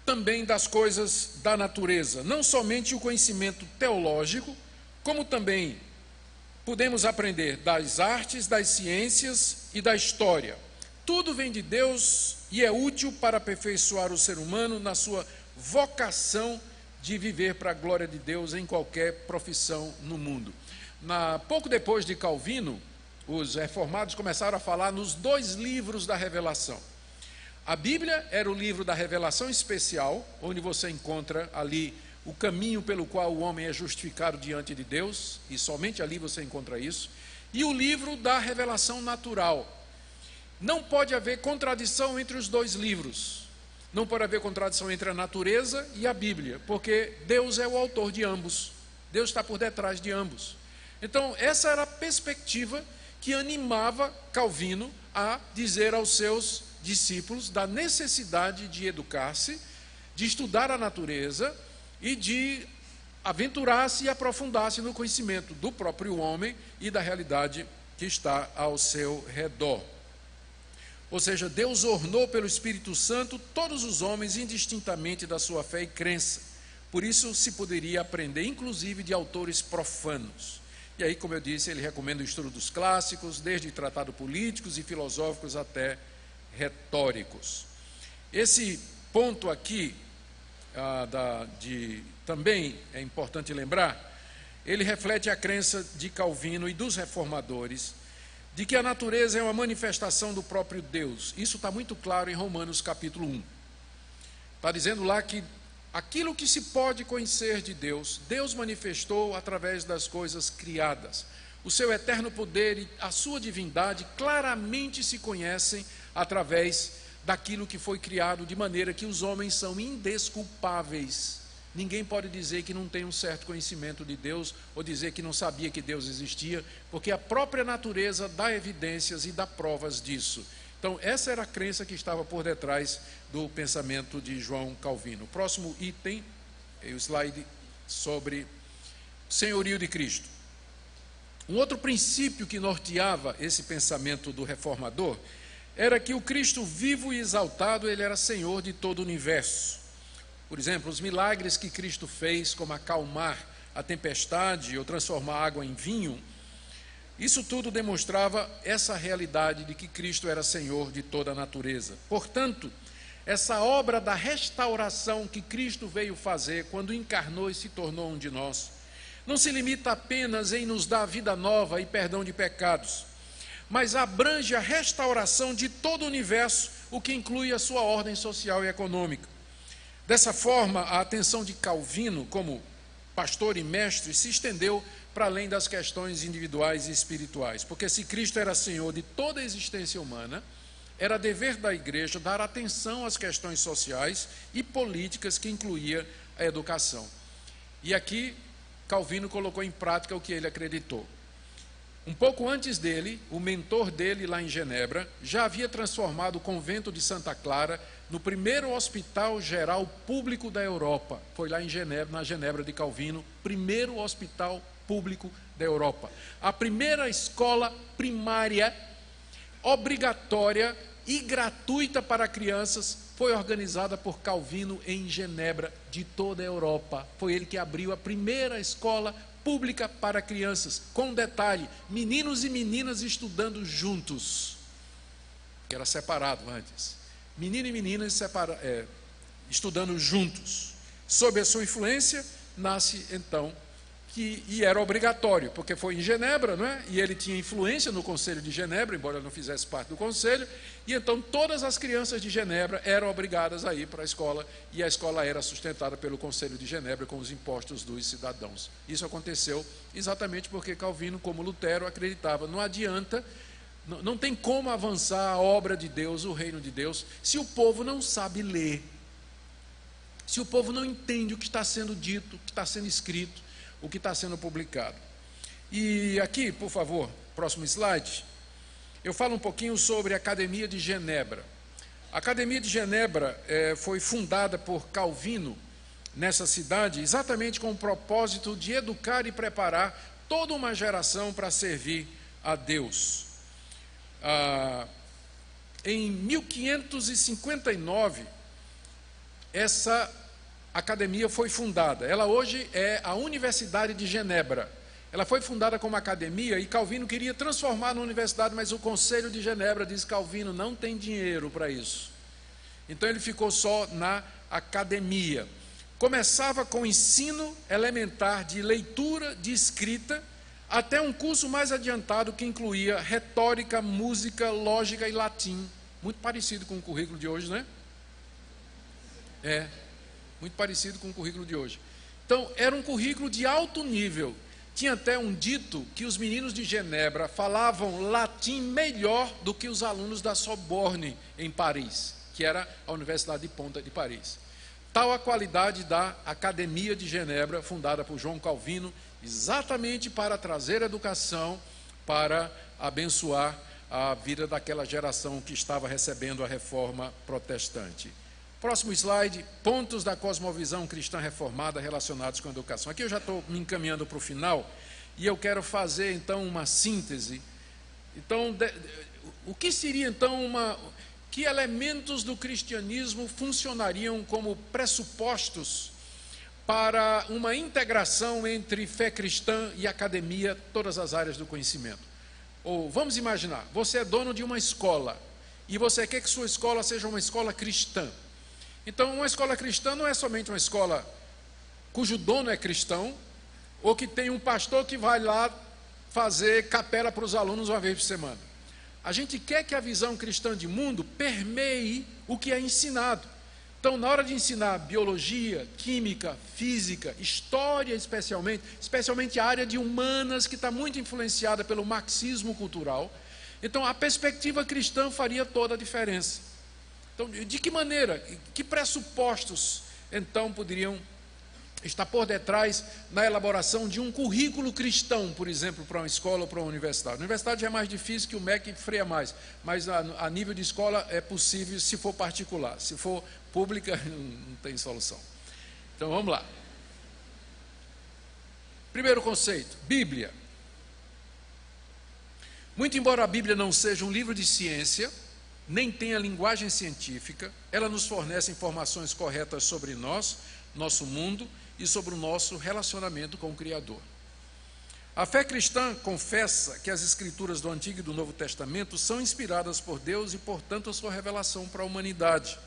também das coisas da natureza, não somente o conhecimento teológico, como também podemos aprender das artes, das ciências e da história. Tudo vem de Deus e é útil para aperfeiçoar o ser humano na sua vocação de viver para a glória de Deus em qualquer profissão no mundo. Pouco depois de Calvino, os reformados começaram a falar nos 2 livros da revelação. A Bíblia era o livro da revelação especial, onde você encontra ali o caminho pelo qual o homem é justificado diante de Deus, e somente ali você encontra isso, e o livro da revelação natural. Não pode haver contradição entre os 2 livros, não pode haver contradição entre a natureza e a Bíblia, porque Deus é o autor de ambos, Deus está por detrás de ambos. Então, essa era a perspectiva que animava Calvino a dizer aos seus discípulos da necessidade de educar-se, de estudar a natureza e de aventurar-se e aprofundar-se no conhecimento do próprio homem e da realidade que está ao seu redor. Ou seja, Deus ornou pelo Espírito Santo todos os homens indistintamente da sua fé e crença. Por isso se poderia aprender, inclusive, de autores profanos. E aí, como eu disse, ele recomenda o estudo dos clássicos, desde tratados políticos e filosóficos até retóricos. Esse ponto aqui, também é importante lembrar, ele reflete a crença de Calvino e dos reformadores, de que a natureza é uma manifestação do próprio Deus. Isso está muito claro em Romanos capítulo 1. Está dizendo lá que aquilo que se pode conhecer de Deus, Deus manifestou através das coisas criadas. O seu eterno poder e a sua divindade claramente se conhecem através daquilo que foi criado, de maneira que os homens são indesculpáveis. Ninguém pode dizer que não tem um certo conhecimento de Deus, ou dizer que não sabia que Deus existia, porque a própria natureza dá evidências e dá provas disso. Então, essa era a crença que estava por detrás do pensamento de João Calvino. O próximo item é o slide sobre senhorio de Cristo. Um outro princípio que norteava esse pensamento do reformador era que o Cristo vivo e exaltado, ele era Senhor de todo o universo. Por exemplo, os milagres que Cristo fez, como acalmar a tempestade ou transformar água em vinho, isso tudo demonstrava essa realidade de que Cristo era Senhor de toda a natureza. Portanto, essa obra da restauração que Cristo veio fazer quando encarnou e se tornou um de nós, não se limita apenas em nos dar vida nova e perdão de pecados, mas abrange a restauração de todo o universo, o que inclui a sua ordem social e econômica. Dessa forma, a atenção de Calvino, como pastor e mestre, se estendeu para além das questões individuais e espirituais, porque se Cristo era Senhor de toda a existência humana, era dever da igreja dar atenção às questões sociais e políticas que incluía a educação. E aqui, Calvino colocou em prática o que ele acreditou. Um pouco antes dele, o mentor dele lá em Genebra já havia transformado o convento de Santa Clara no primeiro hospital geral público da Europa. Foi lá em Genebra, na Genebra de Calvino, primeiro hospital público da Europa. A primeira escola primária obrigatória e gratuita para crianças foi organizada por Calvino em Genebra, de toda a Europa. Foi ele que abriu a primeira escola pública para crianças, com detalhe, meninos e meninas estudando juntos, que era separado antes, menino e menina estudando juntos. Sob a sua influência, nasce então, e era obrigatório, porque foi em Genebra, não é? E ele tinha influência no Conselho de Genebra, embora não fizesse parte do Conselho, e então todas as crianças de Genebra eram obrigadas a ir para a escola, e a escola era sustentada pelo Conselho de Genebra com os impostos dos cidadãos. Isso aconteceu exatamente porque Calvino, como Lutero, acreditava, não adianta, não tem como avançar a obra de Deus, o reino de Deus, se o povo não sabe ler. se o povo não entende o que está sendo dito, o que está sendo escrito, o que está sendo publicado. E aqui, por favor, próximo slide, eu falo um pouquinho sobre a Academia de Genebra. A Academia de Genebra foi fundada por Calvino nessa cidade, exatamente com o propósito de educar e preparar toda uma geração para servir a Deus. Em 1559, essa academia foi fundada. Ela hoje é a Universidade de Genebra. Ela foi fundada como academia e Calvino queria transformar na universidade, mas o Conselho de Genebra diz: Calvino não tem dinheiro para isso. Então ele ficou só na academia. Começava com ensino elementar de leitura, de escrita, até um curso mais adiantado que incluía retórica, música, lógica e latim. Muito parecido com o currículo de hoje, né? Muito parecido com o currículo de hoje. Então, era um currículo de alto nível. Tinha até um dito que os meninos de Genebra falavam latim melhor do que os alunos da Sorbonne em Paris, que era a Universidade de Ponta de Paris. Tal a qualidade da Academia de Genebra, fundada por João Calvino, exatamente para trazer educação, para abençoar a vida daquela geração que estava recebendo a reforma protestante. Próximo slide, pontos da cosmovisão cristã reformada relacionados com a educação. Aqui eu já estou me encaminhando para o final e eu quero fazer então uma síntese. Então, o que seria então que elementos do cristianismo funcionariam como pressupostos para uma integração entre fé cristã e academia, todas as áreas do conhecimento? Ou vamos imaginar, você é dono de uma escola e você quer que sua escola seja uma escola cristã. Então, uma escola cristã não é somente uma escola cujo dono é cristão, ou que tem um pastor que vai lá fazer capela para os alunos uma vez por semana. A gente quer que a visão cristã de mundo permeie o que é ensinado. Então, na hora de ensinar biologia, química, física, história especialmente a área de humanas, que está muito influenciada pelo marxismo cultural, então a perspectiva cristã faria toda a diferença. Então, de que maneira, que pressupostos, então, poderiam estar por detrás na elaboração de um currículo cristão, por exemplo, para uma escola ou para uma universidade? A universidade já é mais difícil, que o MEC freia mais, mas a nível de escola é possível se for particular. Se for pública, não tem solução. Então, vamos lá. Primeiro conceito, Bíblia. Muito embora a Bíblia não seja um livro de ciência, nem tenha linguagem científica, ela nos fornece informações corretas sobre nós, nosso mundo e sobre o nosso relacionamento com o Criador. A fé cristã confessa que as escrituras do Antigo e do Novo Testamento são inspiradas por Deus e, portanto, a sua revelação para a humanidade.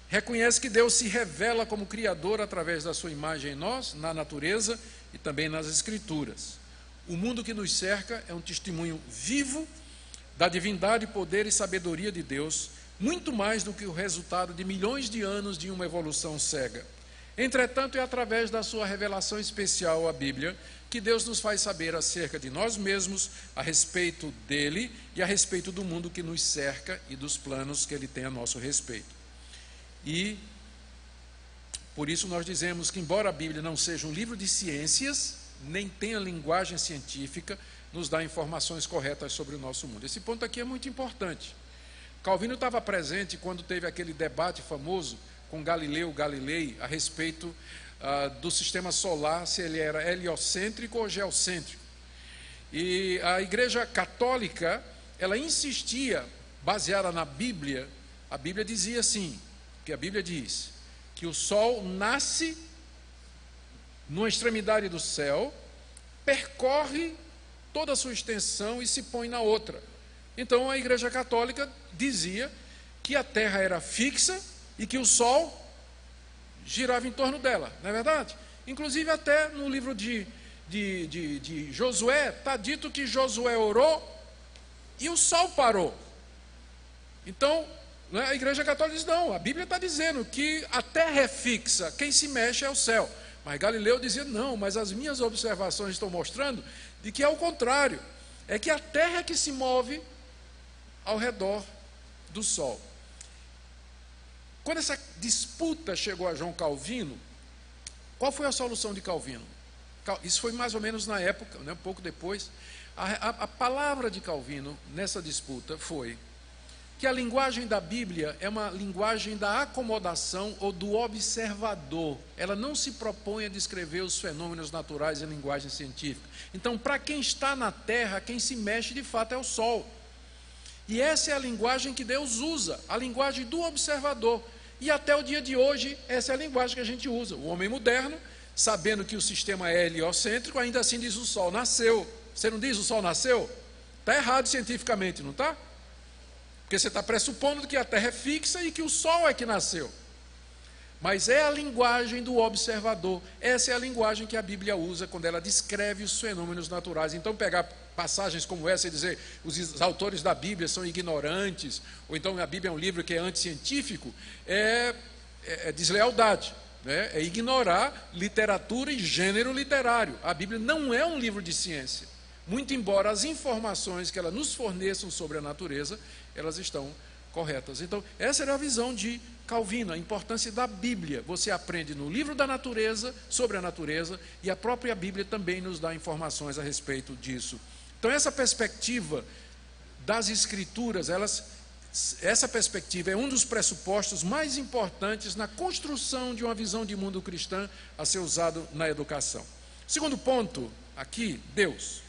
Reconhece que Deus se revela como Criador através da sua imagem em nós, na natureza e também nas escrituras. O mundo que nos cerca é um testemunho vivo da divindade, poder e sabedoria de Deus, muito mais do que o resultado de milhões de anos de uma evolução cega. Entretanto, é através da sua revelação especial, a Bíblia, que Deus nos faz saber acerca de nós mesmos, a respeito dele e a respeito do mundo que nos cerca e dos planos que ele tem a nosso respeito. E, por isso, nós dizemos que, embora a Bíblia não seja um livro de ciências, nem tenha linguagem científica, nos dá informações corretas sobre o nosso mundo. Esse ponto aqui é muito importante. Calvino estava presente quando teve aquele debate famoso com Galileu Galilei a respeito do sistema solar, se ele era heliocêntrico ou geocêntrico. E a Igreja Católica, ela insistia, baseada na Bíblia, a Bíblia dizia assim, que a Bíblia diz que o Sol nasce numa extremidade do céu, percorre toda a sua extensão e se põe na outra. Então a Igreja Católica dizia que a Terra era fixa e que o Sol girava em torno dela, não é verdade? Inclusive até no livro de Josué, está dito que Josué orou e o Sol parou. Então, a Igreja Católica diz, não, a Bíblia está dizendo que a Terra é fixa, quem se mexe é o céu. Mas Galileu dizia, não, mas as minhas observações estão mostrando de que é o contrário, é que a Terra é que se move ao redor do Sol. quando essa disputa chegou a João Calvino, qual foi a solução de Calvino? Isso foi mais ou menos na época, né, um pouco depois. A palavra de Calvino nessa disputa foi que a linguagem da Bíblia é uma linguagem da acomodação ou do observador. Ela não se propõe a descrever os fenômenos naturais em linguagem científica. Então, para quem está na Terra, quem se mexe de fato é o Sol. E essa é a linguagem que Deus usa, a linguagem do observador. E até o dia de hoje, essa é a linguagem que a gente usa. O homem moderno, sabendo que o sistema é heliocêntrico, ainda assim diz o Sol nasceu. Você não diz o Sol nasceu? Está errado cientificamente, não está? Porque você está pressupondo que a Terra é fixa e que o Sol é que nasceu. Mas é a linguagem do observador. Essa é a linguagem que a Bíblia usa quando ela descreve os fenômenos naturais. Então, pegar passagens como essa e dizer os autores da Bíblia são ignorantes, ou então a Bíblia é um livro que é anticientífico, é deslealdade, né? É ignorar literatura e gênero literário. A Bíblia não é um livro de ciência. Muito embora as informações que ela nos forneçam sobre a natureza, elas estão corretas. Então, essa era a visão de Calvino, a importância da Bíblia. Você aprende no livro da natureza, sobre a natureza, e a própria Bíblia também nos dá informações a respeito disso. Então, essa perspectiva das Escrituras, essa perspectiva é um dos pressupostos mais importantes na construção de uma visão de mundo cristã a ser usado na educação. Segundo ponto, aqui, Deus.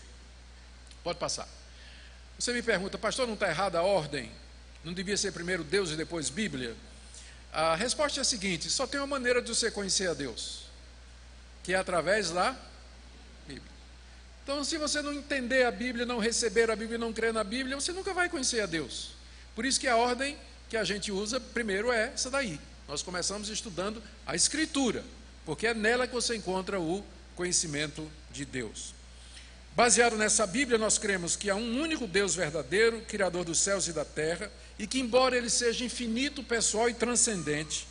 Pode passar. Você me pergunta, pastor, não está errada a ordem? Não devia ser primeiro Deus e depois Bíblia? A resposta é a seguinte: só tem uma maneira de você conhecer a Deus, que é através da Bíblia. Então, se você não entender a Bíblia, não receber a Bíblia, não crer na Bíblia, você nunca vai conhecer a Deus. Por isso que a ordem que a gente usa primeiro é essa daí. Nós começamos estudando a Escritura, porque é nela que você encontra o conhecimento de Deus. Baseado nessa Bíblia, nós cremos que há um único Deus verdadeiro, Criador dos céus e da terra, e que, embora Ele seja infinito, pessoal e transcendente,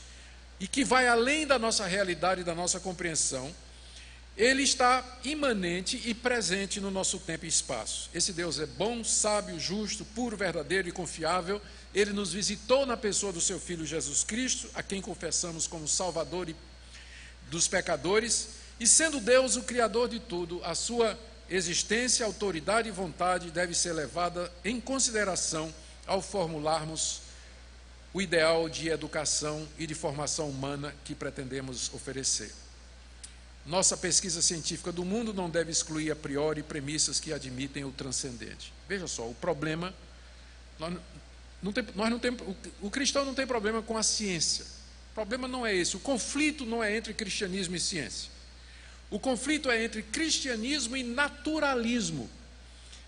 e que vai além da nossa realidade e da nossa compreensão, Ele está imanente e presente no nosso tempo e espaço. Esse Deus é bom, sábio, justo, puro, verdadeiro e confiável. Ele nos visitou na pessoa do Seu Filho Jesus Cristo, a quem confessamos como Salvador dos pecadores, e sendo Deus o Criador de tudo, a Sua existência, autoridade e vontade deve ser levada em consideração ao formularmos o ideal de educação e de formação humana que pretendemos oferecer. Nossa pesquisa científica do mundo não deve excluir a priori premissas que admitem o transcendente. Veja só, o problema, o cristão não tem problema com a ciência. O problema não é esse, o conflito não é entre cristianismo e ciência. O conflito é entre cristianismo e naturalismo.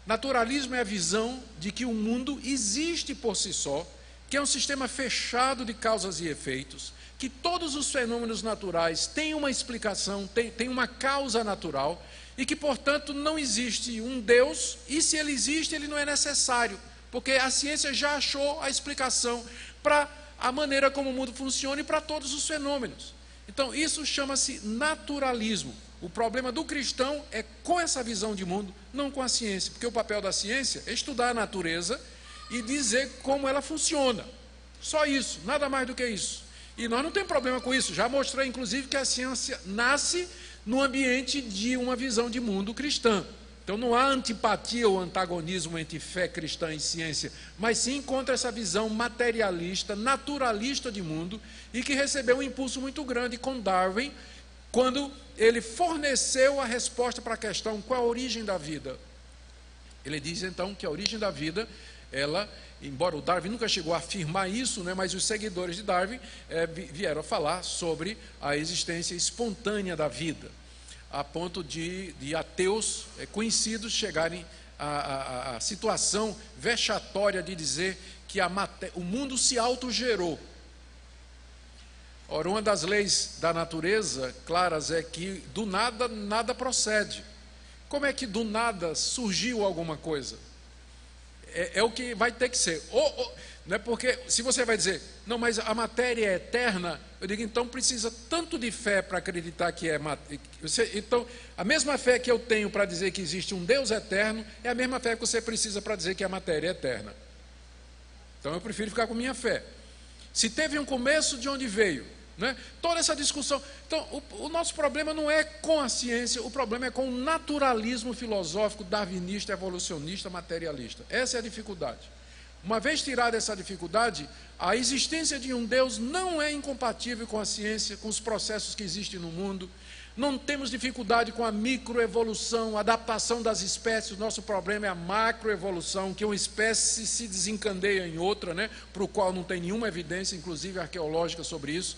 Naturalismo é a visão de que o mundo existe por si só, que é um sistema fechado de causas e efeitos, que todos os fenômenos naturais têm uma explicação, têm uma causa natural, e que, portanto, não existe um Deus, e se ele existe, ele não é necessário, porque a ciência já achou a explicação para a maneira como o mundo funciona e para todos os fenômenos. Então, isso chama-se naturalismo. O problema do cristão é com essa visão de mundo, não com a ciência, porque o papel da ciência é estudar a natureza e dizer como ela funciona. Só isso, nada mais do que isso. E nós não temos problema com isso. Já mostrei, inclusive, que a ciência nasce no ambiente de uma visão de mundo cristã. Então não há antipatia ou antagonismo entre fé cristã e ciência, mas sim encontra essa visão materialista, naturalista de mundo, e que recebeu um impulso muito grande com Darwin, quando ele forneceu a resposta para a questão: qual a origem da vida? Ele diz então que a origem da vida, embora o Darwin nunca chegou a afirmar isso, né, mas os seguidores de Darwin vieram a falar sobre a existência espontânea da vida, a ponto de ateus conhecidos chegarem à situação vexatória de dizer que o mundo se autogerou. Ora, uma das leis da natureza claras é que do nada, nada procede. Como é que do nada surgiu alguma coisa? É o que vai ter que ser. Não é porque, se você vai dizer, não, mas a matéria é eterna, eu digo, então precisa tanto de fé para acreditar que é matéria. Então, a mesma fé que eu tenho para dizer que existe um Deus eterno, é a mesma fé que você precisa para dizer que a matéria é eterna. Então eu prefiro ficar com minha fé. Se teve um começo, de onde veio? Né? Toda essa discussão. Então, o nosso problema não é com a ciência, o problema é com o naturalismo filosófico, darwinista, evolucionista, materialista. Essa é a dificuldade. Uma vez tirada essa dificuldade, a existência de um Deus não é incompatível com a ciência, com os processos que existem no mundo. Não temos dificuldade com a microevolução, a adaptação das espécies. O nosso problema é a macroevolução, que uma espécie se desencandeia em outra, né, para o qual não tem nenhuma evidência, inclusive arqueológica, sobre isso.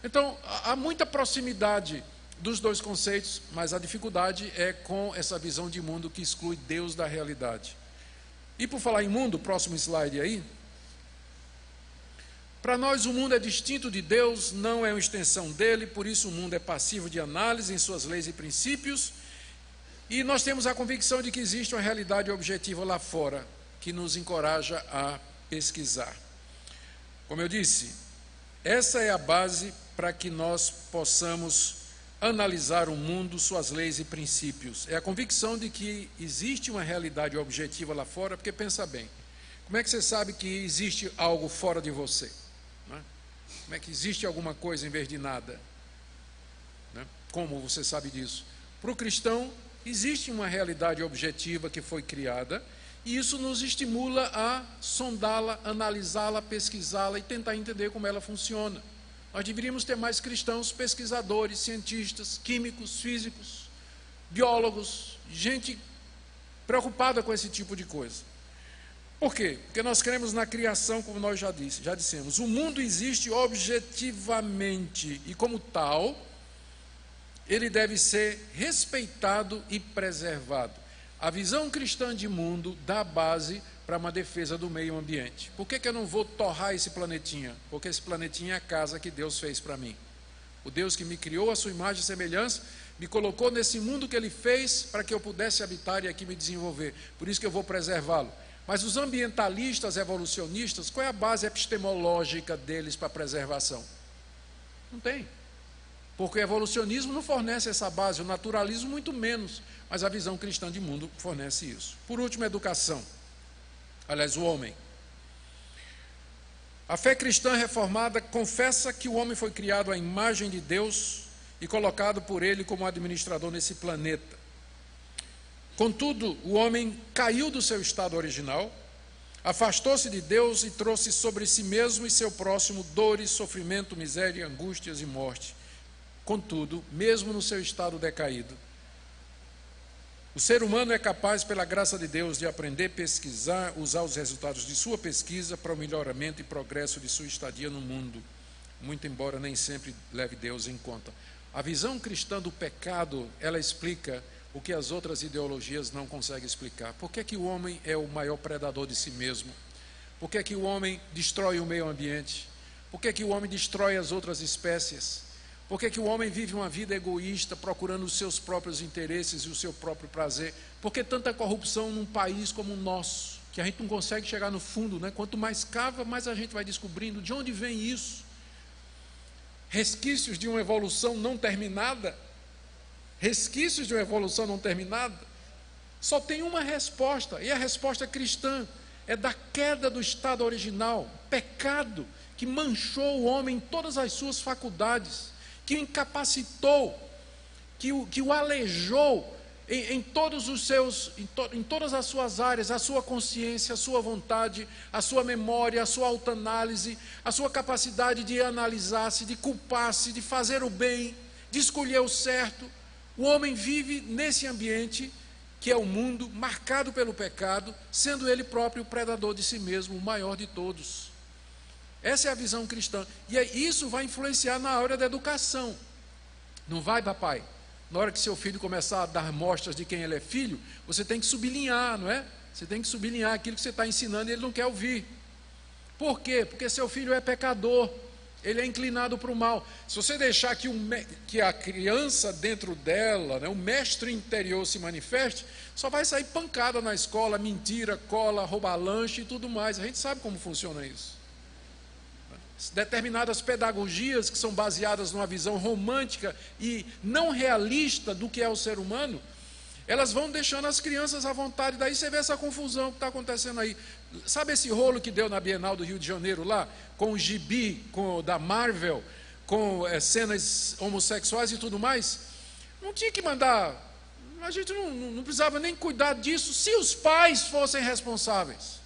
Então, há muita proximidade dos dois conceitos, mas a dificuldade é com essa visão de mundo que exclui Deus da realidade. E por falar em mundo, próximo slide aí. Para nós o mundo é distinto de Deus, não é uma extensão dele, por isso o mundo é passivo de análise em suas leis e princípios, e nós temos a convicção de que existe uma realidade objetiva lá fora, que nos encoraja a pesquisar. Como eu disse, essa é a base para que nós possamos analisar o mundo, suas leis e princípios. É a convicção de que existe uma realidade objetiva lá fora, porque pensa bem, como é que você sabe que existe algo fora de você? Como é que existe alguma coisa em vez de nada? Né? Como você sabe disso? Para o cristão, existe uma realidade objetiva que foi criada, e isso nos estimula a sondá-la, analisá-la, pesquisá-la e tentar entender como ela funciona. Nós deveríamos ter mais cristãos, pesquisadores, cientistas, químicos, físicos, biólogos, gente preocupada com esse tipo de coisa. Por quê? Porque nós cremos na criação, como nós já dissemos. O mundo existe objetivamente e, como tal, ele deve ser respeitado e preservado. A visão cristã de mundo dá base para uma defesa do meio ambiente. Por que eu não vou torrar esse planetinha? Porque esse planetinha é a casa que Deus fez para mim. O Deus que me criou a sua imagem e semelhança, me colocou nesse mundo que Ele fez para que eu pudesse habitar e aqui me desenvolver. Por isso que eu vou preservá-lo. Mas os ambientalistas, evolucionistas, qual é a base epistemológica deles para a preservação? Não tem. Porque o evolucionismo não fornece essa base, o naturalismo muito menos, mas a visão cristã de mundo fornece isso. Por último, a educação. Aliás, o homem. A fé cristã reformada confessa que o homem foi criado à imagem de Deus e colocado por Ele como administrador nesse planeta. Contudo, o homem caiu do seu estado original, afastou-se de Deus e trouxe sobre si mesmo e seu próximo dores, sofrimento, miséria, angústias e morte. Contudo, mesmo no seu estado decaído, o ser humano é capaz, pela graça de Deus, de aprender, pesquisar, usar os resultados de sua pesquisa para o melhoramento e progresso de sua estadia no mundo, muito embora nem sempre leve Deus em conta. A visão cristã do pecado, ela explica o que as outras ideologias não conseguem explicar. Por que que o homem é o maior predador de si mesmo? Por que que o homem destrói o meio ambiente? Por que que o homem destrói as outras espécies? Por que que o homem vive uma vida egoísta, procurando os seus próprios interesses e o seu próprio prazer? Por que tanta corrupção num país como o nosso, que a gente não consegue chegar no fundo, né? Quanto mais cava, mais a gente vai descobrindo de onde vem isso. Resquícios de uma evolução não terminada. Resquícios de uma evolução não terminada. Só tem uma resposta, e a resposta cristã é da queda do estado original, pecado que manchou o homem em todas as suas faculdades, que o incapacitou, que o aleijou em todos os seus, em todas as suas áreas, a sua consciência, a sua vontade, a sua memória, a sua autoanálise, a sua capacidade de analisar-se, de culpar-se, de fazer o bem, de escolher o certo. O homem vive nesse ambiente que é o mundo, marcado pelo pecado, sendo ele próprio o predador de si mesmo, o maior de todos. Essa é a visão cristã. E isso vai influenciar na hora da educação. Não vai, papai? Na hora que seu filho começar a dar mostras de quem ele é filho, você tem que sublinhar, não é? Você tem que sublinhar aquilo que você está ensinando e ele não quer ouvir. Por quê? Porque seu filho é pecador. Ele é inclinado para o mal. Se você deixar que a criança dentro dela, né, o mestre interior se manifeste, só vai sair pancada na escola, mentira, cola, roubar lanche e tudo mais. A gente sabe como funciona isso. Determinadas pedagogias que são baseadas numa visão romântica e não realista do que é o ser humano, Elas vão deixando as crianças à vontade, daí você vê essa confusão que está acontecendo aí. Sabe esse rolo que deu na Bienal do Rio de Janeiro lá, com o gibi, da Marvel, com cenas homossexuais e tudo mais? Não tinha que mandar, a gente não precisava nem cuidar disso, se os pais fossem responsáveis.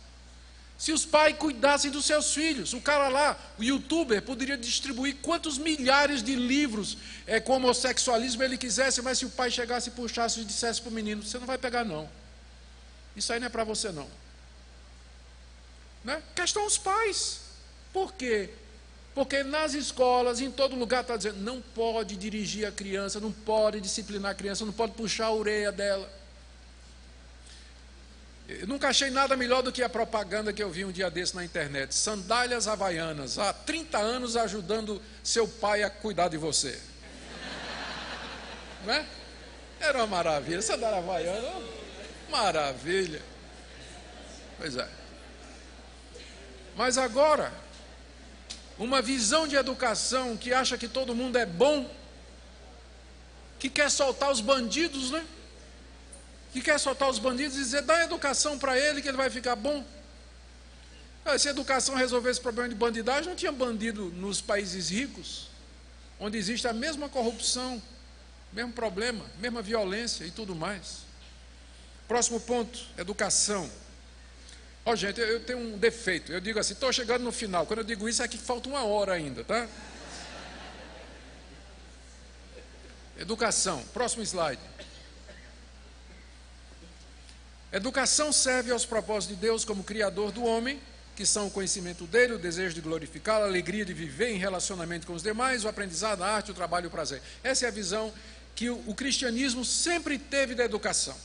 Se os pais cuidassem dos seus filhos. O cara lá, o youtuber, poderia distribuir quantos milhares de livros com homossexualismo ele quisesse, mas se o pai chegasse e puxasse e dissesse para o menino, você não vai pegar não. Isso aí não é para você não. Né? Questão os pais. Por quê? Porque nas escolas, em todo lugar, está dizendo, não pode dirigir a criança, não pode disciplinar a criança, não pode puxar a orelha dela. Eu nunca achei nada melhor do que a propaganda que eu vi um dia desse na internet. Sandálias havaianas, há 30 anos ajudando seu pai a cuidar de você. Não é? Era uma maravilha, sandália havaiana, maravilha. Pois é. Mas agora, uma visão de educação que acha que todo mundo é bom, que quer soltar os bandidos, né? Que quer soltar os bandidos e dizer, dá educação para ele que ele vai ficar bom. Se a educação resolvesse esse problema de bandidagem, não tinha bandido nos países ricos, onde existe a mesma corrupção, mesmo problema, mesma violência e tudo mais. Próximo ponto, educação. Gente, eu tenho um defeito, eu digo assim, estou chegando no final, quando eu digo isso é que falta 1 hora ainda, tá? Educação, próximo slide. Educação serve aos propósitos de Deus como Criador do homem, que são o conhecimento dele, o desejo de glorificá-lo, a alegria de viver em relacionamento com os demais, o aprendizado, a arte, o trabalho e o prazer. Essa é a visão que o cristianismo sempre teve da educação.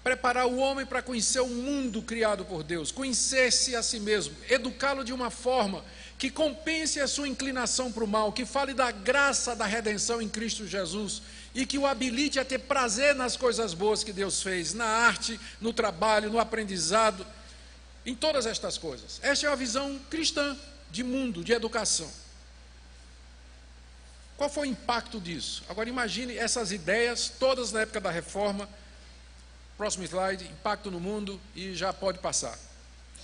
Preparar o homem para conhecer o mundo criado por Deus, conhecer-se a si mesmo, educá-lo de uma forma que compense a sua inclinação para o mal, que fale da graça da redenção em Cristo Jesus e que o habilite a ter prazer nas coisas boas que Deus fez, na arte, no trabalho, no aprendizado, em todas estas coisas. Esta é a visão cristã de mundo, de educação. Qual foi o impacto disso? Agora imagine essas ideias, todas na época da Reforma. Próximo slide, impacto no mundo, e já pode passar.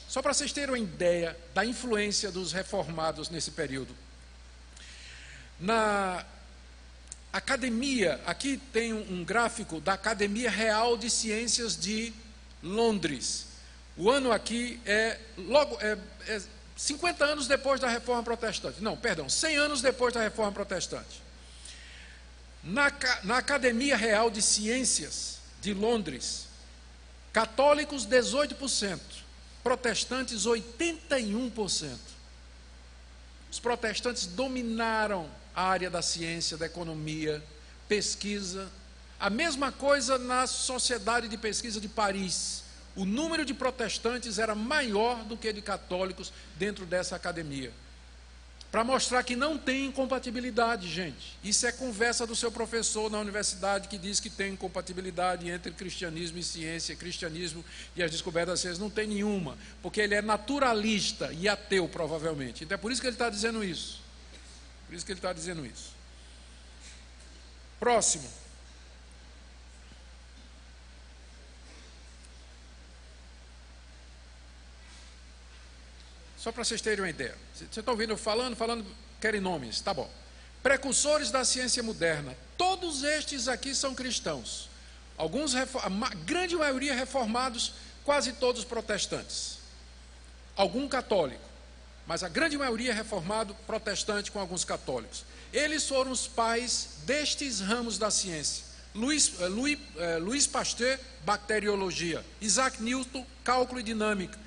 Só para vocês terem uma ideia da influência dos reformados nesse período. Na academia, aqui tem um gráfico da Academia Real de Ciências de Londres. O ano aqui é 50 anos depois da Reforma Protestante. Não, perdão, 100 anos depois da Reforma Protestante. Na Academia Real de Ciências de Londres, católicos 18%, protestantes 81%. Os protestantes dominaram a área da ciência, da economia, pesquisa. A mesma coisa na Sociedade de Pesquisa de Paris. O número de protestantes era maior do que de católicos dentro dessa academia. Para mostrar que não tem incompatibilidade, gente. Isso é conversa do seu professor na universidade que diz que tem incompatibilidade entre cristianismo e ciência, cristianismo e as descobertas da ciência. Não tem nenhuma, porque ele é naturalista e ateu, provavelmente. Então é por isso que ele está dizendo isso. Por isso que ele está dizendo isso. Próximo. Só para vocês terem uma ideia. Vocês estão ouvindo eu falando, querem nomes, tá bom. Precursores da ciência moderna. Todos estes aqui são cristãos. Alguns, a grande maioria reformados, quase todos protestantes. Algum católico, mas a grande maioria reformado, protestante com alguns católicos. Eles foram os pais destes ramos da ciência. Louis Pasteur, bacteriologia. Isaac Newton, cálculo e dinâmica.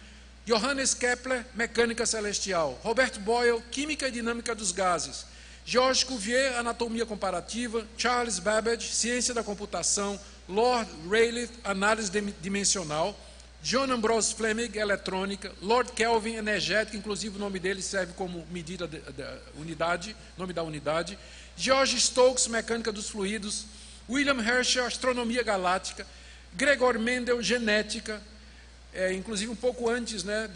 Johannes Kepler, mecânica celestial. Robert Boyle, química e dinâmica dos gases. Georges Cuvier, anatomia comparativa. Charles Babbage, ciência da computação. Lord Rayleigh, análise dimensional. John Ambrose Fleming, eletrônica. Lord Kelvin, energética, inclusive o nome dele serve como medida da unidade, nome da unidade. George Stokes, mecânica dos fluidos. William Herschel, astronomia galáctica. Gregor Mendel, genética. Inclusive um pouco antes, né,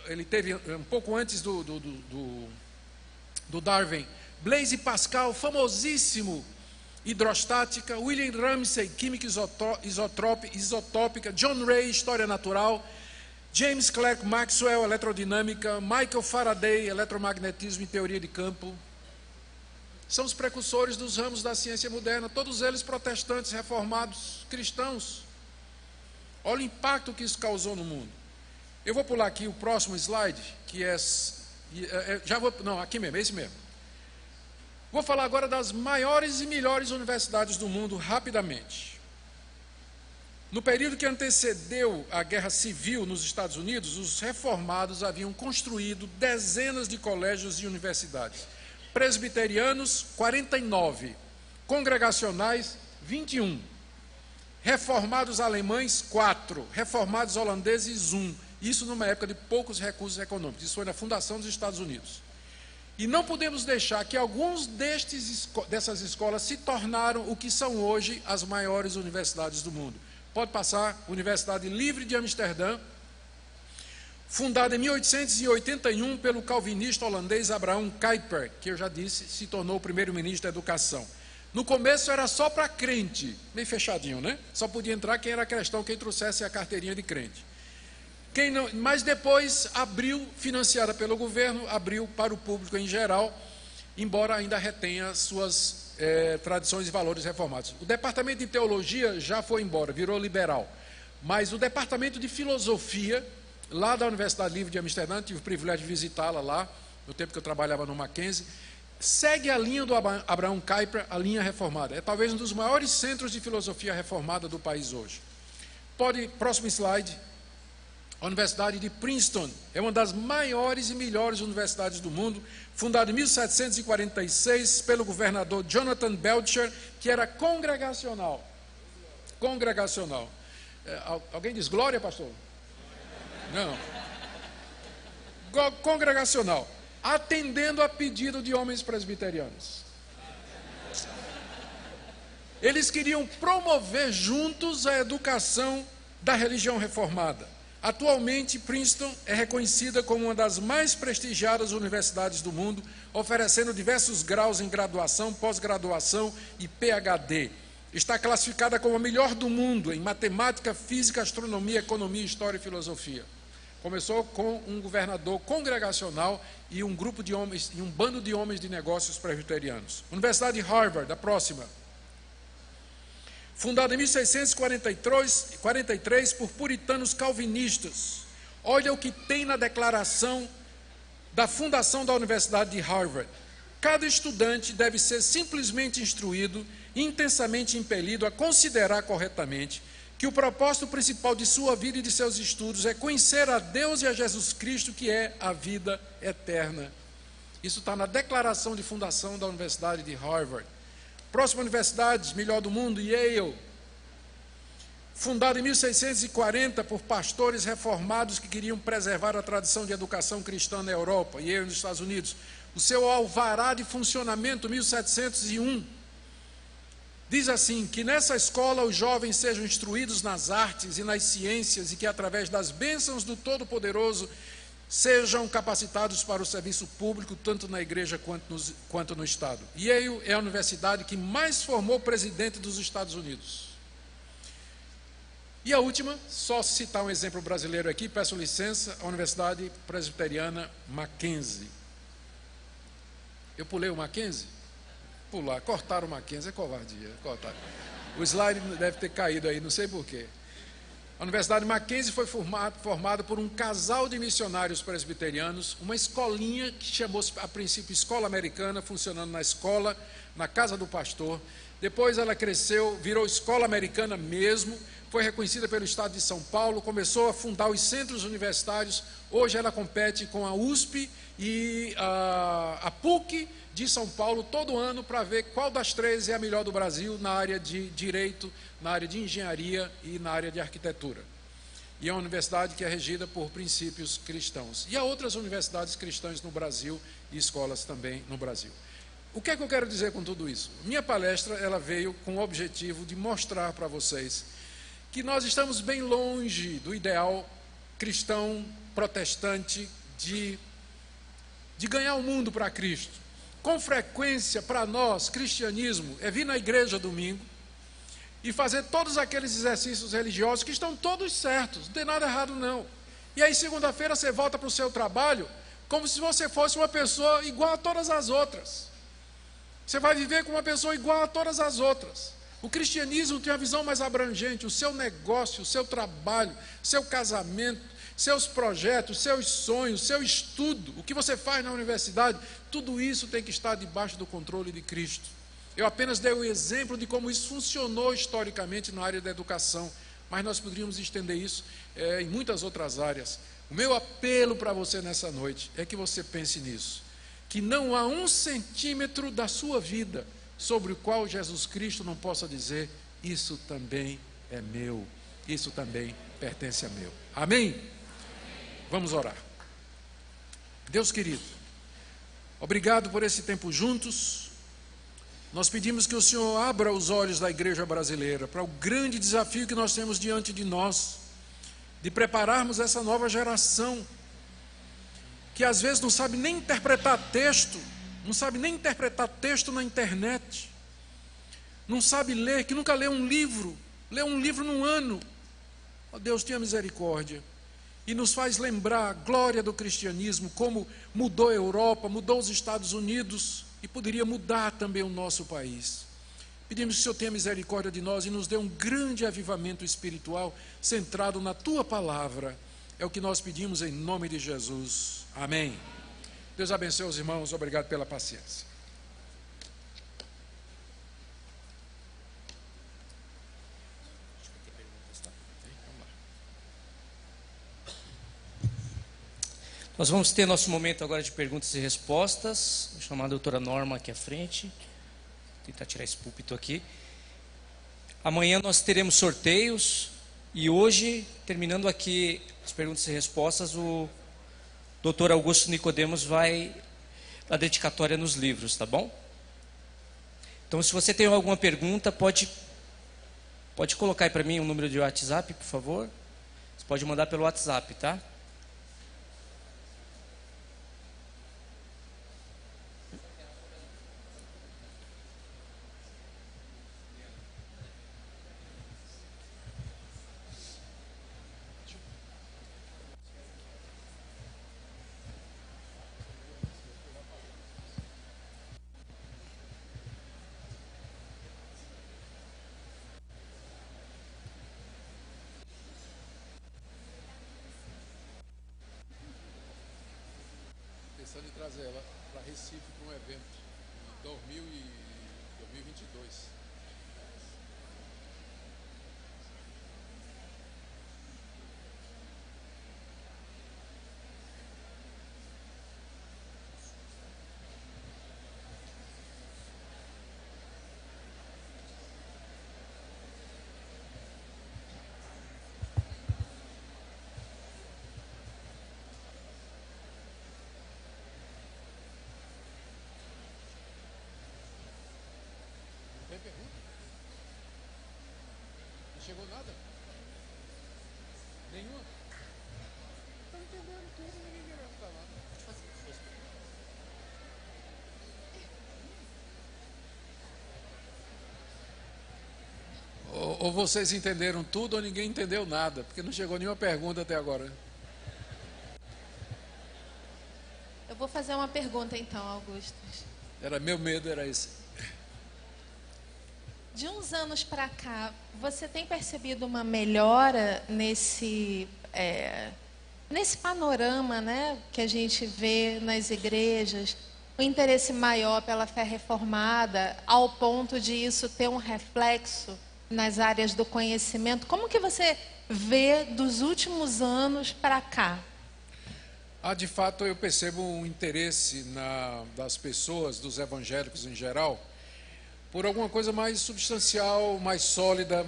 ele teve um pouco antes do Darwin. Blaise Pascal, famosíssimo hidrostática, William Ramsay, química isotópica, John Ray, história natural, James Clerk Maxwell, eletrodinâmica, Michael Faraday, eletromagnetismo e teoria de campo. São os precursores dos ramos da ciência moderna, todos eles protestantes, reformados, cristãos. Olha o impacto que isso causou no mundo. Eu vou pular aqui o próximo slide, que aqui mesmo, é esse mesmo. Vou falar agora das maiores e melhores universidades do mundo, rapidamente. No período que antecedeu a Guerra Civil nos Estados Unidos, os reformados haviam construído dezenas de colégios e universidades. Presbiterianos, 49. Congregacionais, 21. Reformados alemães, 4. Reformados holandeses, 1. Isso numa época de poucos recursos econômicos. Isso foi na fundação dos Estados Unidos. E não podemos deixar que alguns dessas escolas se tornaram o que são hoje as maiores universidades do mundo. Pode passar, Universidade Livre de Amsterdã, fundada em 1881 pelo calvinista holandês Abraham Kuyper, que eu já disse, se tornou o primeiro-ministro da educação. No começo era só para crente, meio fechadinho, né? Só podia entrar quem era cristão, quem trouxesse a carteirinha de crente. Mas depois abriu, financiada pelo governo, abriu para o público em geral, embora ainda retenha suas tradições e valores reformados. O departamento de teologia já foi embora, virou liberal. Mas o departamento de filosofia, lá da Universidade Livre de Amsterdã, tive o privilégio de visitá-la lá, no tempo que eu trabalhava no Mackenzie, segue a linha do Abraham Kuyper, a linha reformada. É talvez um dos maiores centros de filosofia reformada do país hoje. Próximo slide. A Universidade de Princeton é uma das maiores e melhores universidades do mundo, fundada em 1746 pelo governador Jonathan Belcher, que era congregacional. Congregacional. Alguém diz glória, pastor? Não. Congregacional. Atendendo a pedido de homens presbiterianos. Eles queriam promover juntos a educação da religião reformada. Atualmente, Princeton é reconhecida como uma das mais prestigiadas universidades do mundo, oferecendo diversos graus em graduação, pós-graduação e PhD. Está classificada como a melhor do mundo em matemática, física, astronomia, economia, história e filosofia. Começou com um governador congregacional e um grupo de homens, e um bando de homens de negócios presbiterianos. Universidade de Harvard, a próxima. Fundada em 1643 por puritanos calvinistas. Olha o que tem na declaração da fundação da Universidade de Harvard. Cada estudante deve ser simplesmente instruído, intensamente impelido a considerar corretamente que o propósito principal de sua vida e de seus estudos é conhecer a Deus e a Jesus Cristo, que é a vida eterna. Isso está na declaração de fundação da Universidade de Harvard. Próxima universidade, melhor do mundo, Yale. Fundada em 1640 por pastores reformados que queriam preservar a tradição de educação cristã na Europa, Yale nos Estados Unidos. O seu alvará de funcionamento, 1701, diz assim, que nessa escola os jovens sejam instruídos nas artes e nas ciências e que através das bênçãos do Todo-Poderoso sejam capacitados para o serviço público, tanto na igreja quanto no Estado. Yale é a universidade que mais formou presidente dos Estados Unidos. E a última, só citar um exemplo brasileiro aqui, peço licença, a Universidade Presbiteriana Mackenzie. Eu pulei o Mackenzie? Pular, cortaram o Mackenzie, é covardia, cortaram. O slide deve ter caído aí, não sei porquê. A Universidade Mackenzie foi formada por um casal de missionários presbiterianos, uma escolinha que chamou-se a princípio Escola Americana, funcionando na escola, na casa do pastor. Depois ela cresceu, virou Escola Americana mesmo, foi reconhecida pelo Estado de São Paulo, começou a fundar os centros universitários. Hoje ela compete com a USP e a PUC de São Paulo todo ano para ver qual das três é a melhor do Brasil na área de direito, na área de engenharia e na área de arquitetura. E é uma universidade que é regida por princípios cristãos. E há outras universidades cristãs no Brasil e escolas também no Brasil. O que é que eu quero dizer com tudo isso? Minha palestra ela veio com o objetivo de mostrar para vocês que nós estamos bem longe do ideal cristão protestante de ganhar o mundo para Cristo. com frequência para nós, cristianismo, é vir na igreja domingo e fazer todos aqueles exercícios religiosos que estão todos certos, não tem nada errado não. E aí segunda-feira você volta para o seu trabalho como se você fosse uma pessoa igual a todas as outras. Você vai viver como uma pessoa igual a todas as outras. O cristianismo tem uma visão mais abrangente, o seu negócio, o seu trabalho, seu casamento, seus projetos, seus sonhos, seu estudo, o que você faz na universidade, tudo isso tem que estar debaixo do controle de Cristo. Eu apenas dei o exemplo de como isso funcionou historicamente na área da educação, mas nós poderíamos estender isso em muitas outras áreas. O meu apelo para você nessa noite é que você pense nisso, que não há 1 centímetro da sua vida sobre o qual Jesus Cristo não possa dizer: isso também é meu, isso também pertence a meu. Amém? Vamos orar. Deus querido, obrigado por esse tempo juntos. Nós pedimos que o Senhor abra os olhos da igreja brasileira para o grande desafio que nós temos diante de nós, de prepararmos essa nova geração, que às vezes não sabe nem interpretar texto, não sabe nem interpretar texto na internet, não sabe ler, que nunca leu um livro num ano. Ó Deus, tenha misericórdia e nos faz lembrar a glória do cristianismo, como mudou a Europa, mudou os Estados Unidos e poderia mudar também o nosso país. Pedimos que o Senhor tenha misericórdia de nós e nos dê um grande avivamento espiritual centrado na Tua Palavra. É o que nós pedimos em nome de Jesus. Amém. Deus abençoe os irmãos. Obrigado pela paciência. Nós vamos ter nosso momento agora de perguntas e respostas. Vou chamar a doutora Norma aqui à frente. Vou tentar tirar esse púlpito aqui. Amanhã nós teremos sorteios. E hoje, terminando aqui as perguntas e respostas, o doutor Augusto Nicodemos vai dar dedicatória nos livros, tá bom? Então, se você tem alguma pergunta, pode colocar aí para mim o número de WhatsApp, por favor. Você pode mandar pelo WhatsApp, tá? Pensando em trazer ela para Recife para um evento em 2022. Tem pergunta? Não chegou nada? Nenhuma? Está entendendo tudo, ninguém quer perguntar nada. Ou vocês entenderam tudo ou ninguém entendeu nada, porque não chegou nenhuma pergunta até agora. Eu vou fazer uma pergunta então, Augusto. Meu medo era esse. De uns anos para cá, você tem percebido uma melhora nesse panorama, né, que a gente vê nas igrejas, um interesse maior pela fé reformada, ao ponto de isso ter um reflexo nas áreas do conhecimento? Como que você vê dos últimos anos para cá? De fato, eu percebo um interesse das pessoas, dos evangélicos em geral, por alguma coisa mais substancial, mais sólida.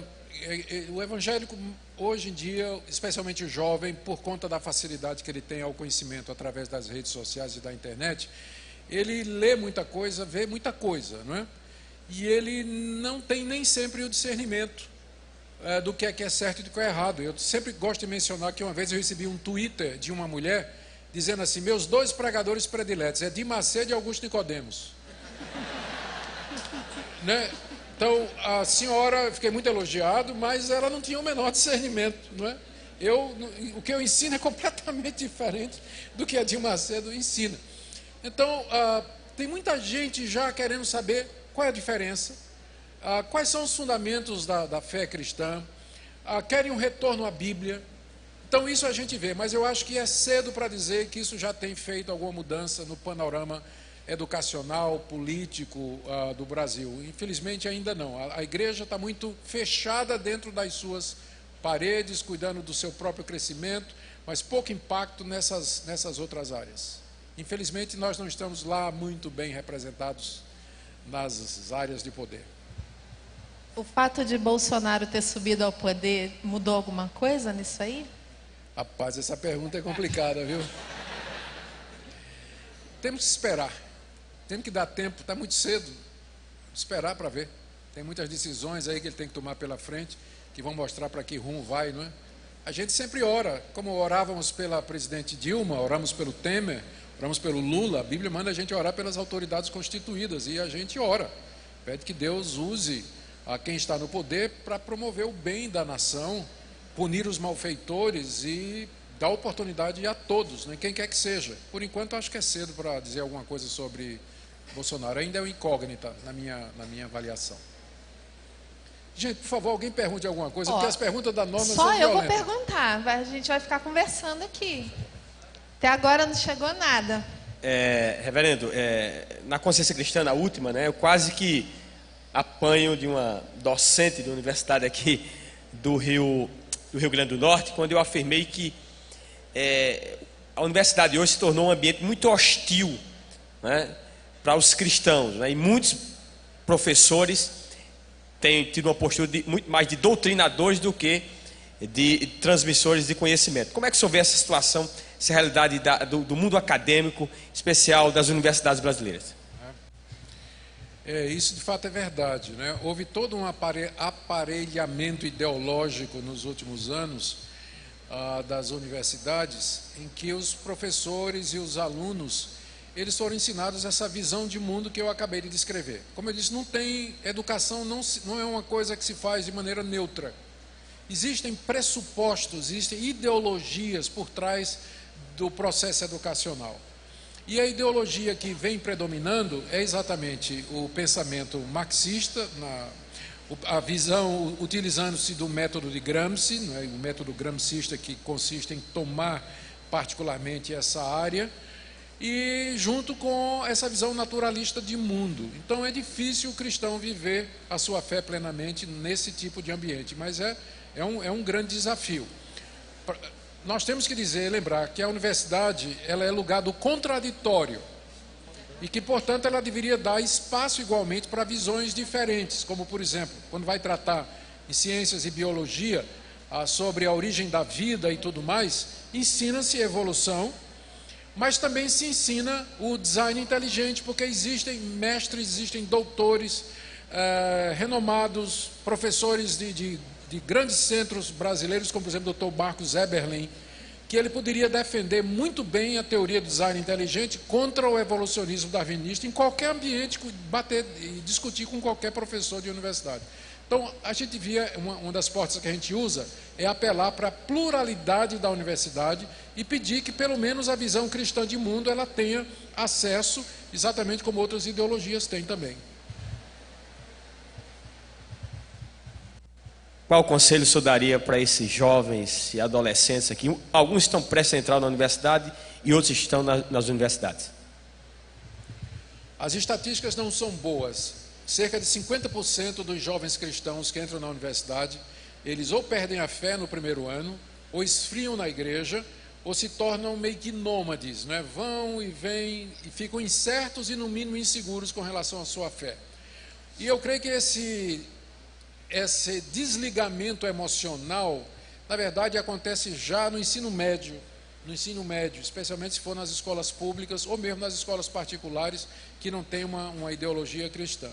O evangélico, hoje em dia, especialmente o jovem, por conta da facilidade que ele tem ao conhecimento através das redes sociais e da internet, ele lê muita coisa, vê muita coisa, não é? E ele não tem nem sempre o discernimento do que é certo e do que é errado. Eu sempre gosto de mencionar que uma vez eu recebi um Twitter de uma mulher dizendo assim: meus 2 pregadores prediletos é Edir Macedo e Augusto Nicodemos. Né? Então, a senhora, fiquei muito elogiado, mas ela não tinha o menor discernimento, não é? O que eu ensino é completamente diferente do que a Dilma Macedo ensina. Então, tem muita gente já querendo saber qual é a diferença, quais são os fundamentos da fé cristã, querem um retorno à Bíblia. Então, isso a gente vê, mas eu acho que é cedo para dizer que isso já tem feito alguma mudança no panorama educacional, político do Brasil. Infelizmente, ainda não. A igreja está muito fechada dentro das suas paredes, cuidando do seu próprio crescimento, mas pouco impacto nessas outras áreas. Infelizmente, nós não estamos lá muito bem representados nas áreas de poder. O fato de Bolsonaro ter subido ao poder mudou alguma coisa nisso aí? Rapaz, essa pergunta é complicada, viu? Temos que esperar. Temos que dar tempo, está muito cedo. Esperar para ver. Tem muitas decisões aí que ele tem que tomar pela frente, que vão mostrar para que rumo vai, não é? A gente sempre ora, como orávamos pela presidente Dilma, oramos pelo Temer, oramos pelo Lula. A Bíblia manda a gente orar pelas autoridades constituídas e a gente ora. Pede que Deus use a quem está no poder para promover o bem da nação, punir os malfeitores e dar oportunidade a todos, né? Quem quer que seja. Por enquanto, acho que é cedo para dizer alguma coisa sobre Bolsonaro. Ainda é uma incógnita na minha avaliação. Gente, por favor, alguém pergunte alguma coisa, porque as perguntas da Norma são violentas. Só eu vou perguntar, a gente vai ficar conversando aqui. Até agora não chegou nada. Reverendo, na consciência cristã, na última, né, eu quase que apanho de uma docente da universidade aqui do Rio Grande do Norte, quando eu afirmei que a universidade hoje se tornou um ambiente muito hostil, né, para os cristãos, né, e muitos professores têm tido uma postura muito mais de doutrinadores do que de transmissores de conhecimento. Como é que o senhor vê essa situação, essa realidade do mundo acadêmico, especial das universidades brasileiras? Isso de fato é verdade, né? Houve todo um aparelhamento ideológico nos últimos anos das universidades, em que os professores e os alunos, eles foram ensinados essa visão de mundo que eu acabei de descrever. Como eu disse, educação não é uma coisa que se faz de maneira neutra. Existem pressupostos, existem ideologias por trás do processo educacional. E a ideologia que vem predominando é exatamente o pensamento marxista, a visão utilizando-se do método de Gramsci, né, o método gramscista, que consiste em tomar particularmente essa área, e junto com essa visão naturalista de mundo. Então é difícil o cristão viver a sua fé plenamente nesse tipo de ambiente, mas é um grande desafio. Nós temos que lembrar que a universidade, ela é lugar do contraditório e que, portanto, ela deveria dar espaço igualmente para visões diferentes, como, por exemplo, quando vai tratar em ciências e biologia sobre a origem da vida e tudo mais, ensina-se evolução, mas também se ensina o design inteligente, porque existem mestres, existem doutores renomados, professores de grandes centros brasileiros, como por exemplo o Dr. Marcos Eberlin, que ele poderia defender muito bem a teoria do design inteligente contra o evolucionismo darwinista em qualquer ambiente, bater e discutir com qualquer professor de universidade. Então, a gente via, uma das portas que a gente usa é apelar para a pluralidade da universidade e pedir que pelo menos a visão cristã de mundo ela tenha acesso, exatamente como outras ideologias têm também. Qual conselho o senhor daria para esses jovens e adolescentes aqui? Alguns estão prestes a entrar na universidade e outros estão nas universidades. As estatísticas não são boas. Cerca de 50% dos jovens cristãos que entram na universidade, eles ou perdem a fé no primeiro ano, ou esfriam na igreja, ou se tornam meio que nômades, né? Vão e vêm e ficam incertos e no mínimo inseguros com relação à sua fé. E eu creio que esse desligamento emocional, na verdade, acontece já no ensino médio, especialmente se for nas escolas públicas ou mesmo nas escolas particulares que não tem uma ideologia cristã.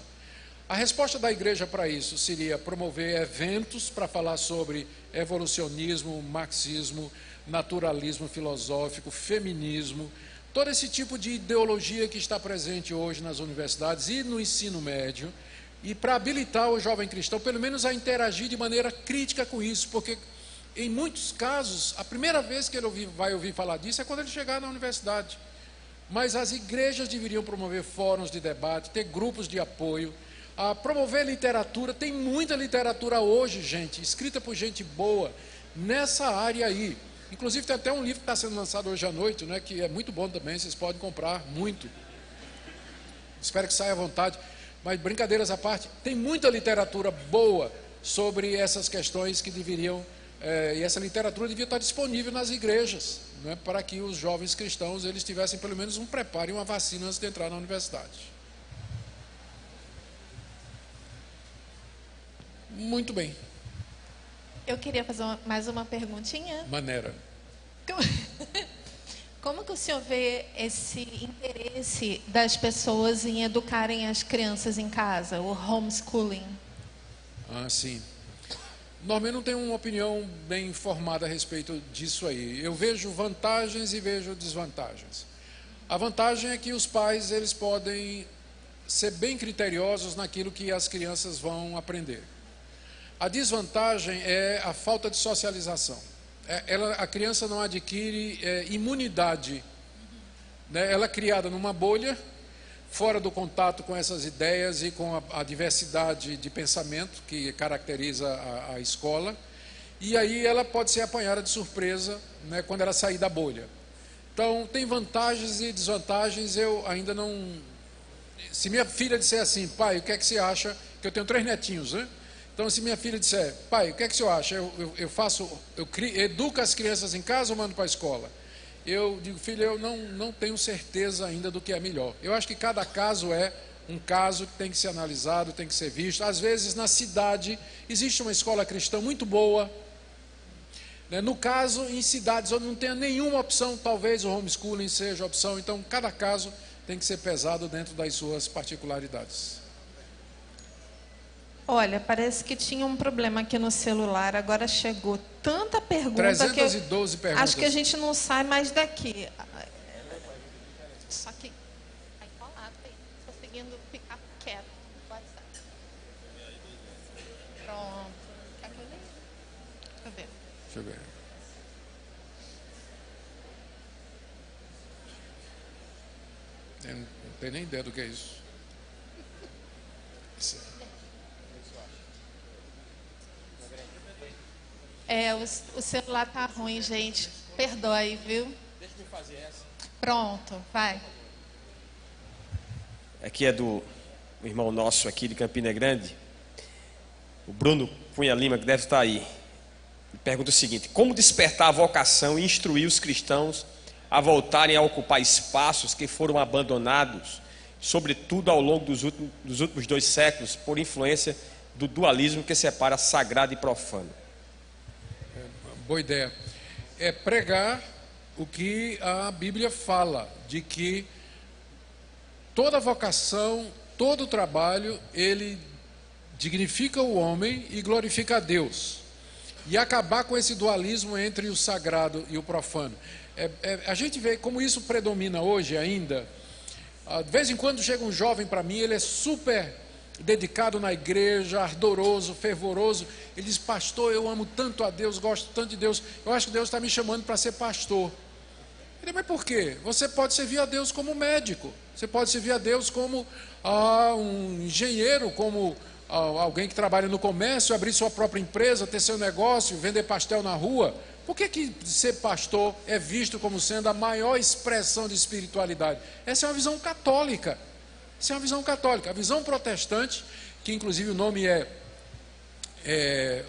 A resposta da igreja para isso seria promover eventos para falar sobre evolucionismo, marxismo, naturalismo filosófico, feminismo, todo esse tipo de ideologia que está presente hoje nas universidades e no ensino médio, e para habilitar o jovem cristão, pelo menos a interagir de maneira crítica com isso, porque em muitos casos, a primeira vez que ele vai ouvir falar disso é quando ele chegar na universidade. Mas as igrejas deveriam promover fóruns de debate, ter grupos de apoio, promover literatura. Tem muita literatura hoje, gente, escrita por gente boa, nessa área aí. Inclusive tem até um livro que está sendo lançado hoje à noite, né, que é muito bom também, vocês podem comprar muito. Espero que saia à vontade. Mas brincadeiras à parte, tem muita literatura boa sobre essas questões que deveriam, e essa literatura devia estar disponível nas igrejas, né, para que os jovens cristãos eles tivessem pelo menos um preparo e uma vacina antes de entrar na universidade. Muito bem. Eu queria fazer mais uma perguntinha. Maneira. Como que o senhor vê esse interesse das pessoas em educarem as crianças em casa, o homeschooling? Sim. Normalmente não tenho uma opinião bem formada a respeito disso aí. Eu vejo vantagens e vejo desvantagens. A vantagem é que os pais eles podem ser bem criteriosos naquilo que as crianças vão aprender. A desvantagem é a falta de socialização. A criança não adquire imunidade, né? Ela é criada numa bolha, fora do contato com essas ideias e com a diversidade de pensamento que caracteriza a escola, e aí ela pode ser apanhada de surpresa, né, quando ela sair da bolha. Então, tem vantagens e desvantagens. Eu ainda não... Se minha filha disser assim, pai, o que é que você acha? Que eu tenho 3 netinhos, né? Então, se minha filha disser, pai, o que é que o senhor acha? Eu educo as crianças em casa ou mando para a escola? Eu digo, filha, eu não tenho certeza ainda do que é melhor. Eu acho que cada caso é um caso que tem que ser analisado, tem que ser visto. Às vezes, na cidade, existe uma escola cristã muito boa. Né? No caso, em cidades onde não tenha nenhuma opção, talvez o homeschooling seja a opção. Então, cada caso tem que ser pesado dentro das suas particularidades. Olha, parece que tinha um problema aqui no celular, agora chegou tanta pergunta 312 perguntas. Acho que a gente não sai mais daqui. Só que aí colado, conseguindo ficar quieto. Pronto. Quer que eu leia? Deixa eu ver. Deixa eu ver. Eu não tenho nem ideia do que é isso. O celular tá ruim, gente. Perdoe, viu? Deixa eu fazer essa. Pronto, vai. Aqui é do irmão nosso aqui de Campina Grande, o Bruno Cunha Lima, que deve estar aí. Ele pergunta o seguinte: como despertar a vocação e instruir os cristãos a voltarem a ocupar espaços que foram abandonados, sobretudo ao longo dos últimos 2 séculos, por influência do dualismo que separa sagrado e profano? Boa ideia. É pregar o que a Bíblia fala, de que toda vocação, todo trabalho, ele dignifica o homem e glorifica a Deus. E acabar com esse dualismo entre o sagrado e o profano. A gente vê como isso predomina hoje ainda. De vez em quando chega um jovem para mim, ele é super dedicado na igreja, ardoroso, fervoroso. Ele diz, pastor, eu amo tanto a Deus, gosto tanto de Deus, eu acho que Deus está me chamando para ser pastor. Ele, mas por quê? Você pode servir a Deus como médico, você pode servir a Deus como um engenheiro, como alguém que trabalha no comércio, abrir sua própria empresa, ter seu negócio, vender pastel na rua. Por que ser pastor é visto como sendo a maior expressão de espiritualidade? Essa é uma visão católica. Essa é uma visão católica. A visão protestante, que inclusive o nome é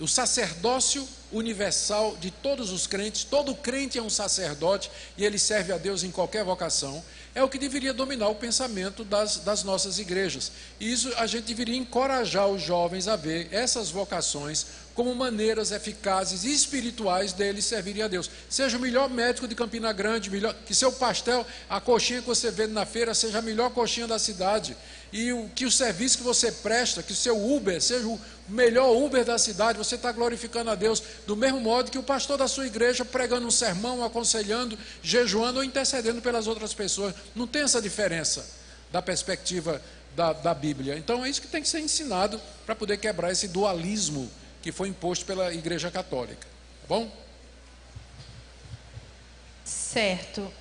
o sacerdócio universal de todos os crentes. Todo crente é um sacerdote e ele serve a Deus em qualquer vocação. É o que deveria dominar o pensamento das nossas igrejas. E isso a gente deveria encorajar os jovens a ver essas vocações como maneiras eficazes e espirituais deles servirem a Deus. Seja o melhor médico de Campina Grande, que seu pastel, a coxinha que você vende na feira, seja a melhor coxinha da cidade. E que o serviço que você presta, que o seu Uber seja o melhor Uber da cidade, você está glorificando a Deus do mesmo modo que o pastor da sua igreja pregando um sermão, aconselhando, jejuando ou intercedendo pelas outras pessoas. Não tem essa diferença da perspectiva da Bíblia. Então é isso que tem que ser ensinado para poder quebrar esse dualismo que foi imposto pela Igreja Católica. Tá bom? Certo.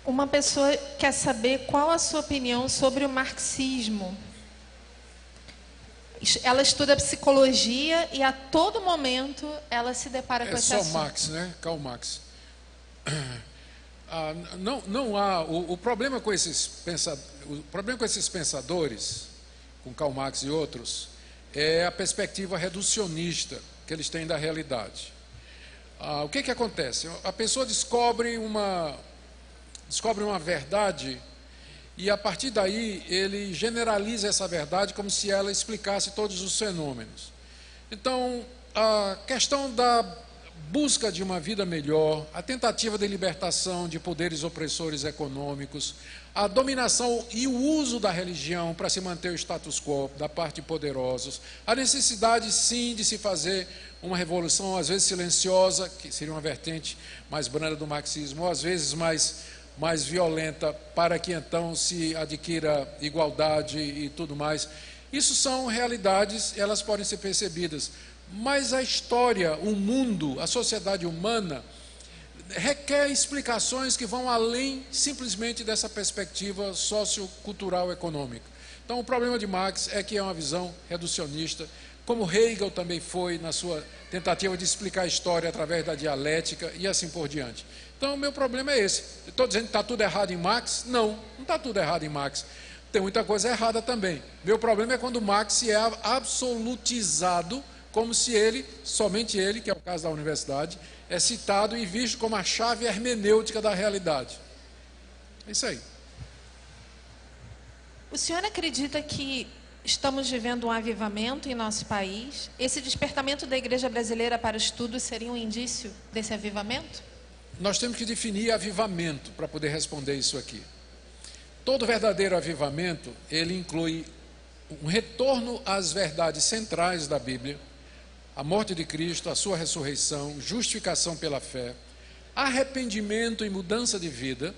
Uma pessoa quer saber qual a sua opinião sobre o marxismo. Ela estuda psicologia e a todo momento ela se depara com esse assunto. É só Marx, né? Karl Marx. Não há o problema com esses pensadores, com Karl Marx e outros, é a perspectiva reducionista que eles têm da realidade. O que acontece? A pessoa descobre uma verdade e a partir daí ele generaliza essa verdade como se ela explicasse todos os fenômenos. Então, a questão da busca de uma vida melhor, a tentativa de libertação de poderes opressores econômicos, a dominação e o uso da religião para se manter o status quo da parte de poderosos, a necessidade sim de se fazer uma revolução, às vezes silenciosa, que seria uma vertente mais branda do marxismo, ou às vezes mais violenta, para que então se adquira igualdade e tudo mais. Isso são realidades, elas podem ser percebidas. Mas a história, o mundo, a sociedade humana requer explicações que vão além simplesmente dessa perspectiva sociocultural econômica. Então o problema de Marx é que é uma visão reducionista, como Hegel também foi na sua tentativa de explicar a história através da dialética e assim por diante. Então o meu problema é esse. Estou dizendo que está tudo errado em Marx? Não está tudo errado em Marx. Tem muita coisa errada também. Meu problema é quando Marx é absolutizado, como se ele, somente ele, que é o caso da universidade, é citado e visto como a chave hermenêutica da realidade. É isso aí. O senhor acredita que estamos vivendo um avivamento em nosso país? Esse despertamento da igreja brasileira para o estudo seria um indício desse avivamento? Nós temos que definir avivamento para poder responder isso aqui. Todo verdadeiro avivamento, ele inclui um retorno às verdades centrais da Bíblia, a morte de Cristo, a sua ressurreição, justificação pela fé, arrependimento e mudança de vida,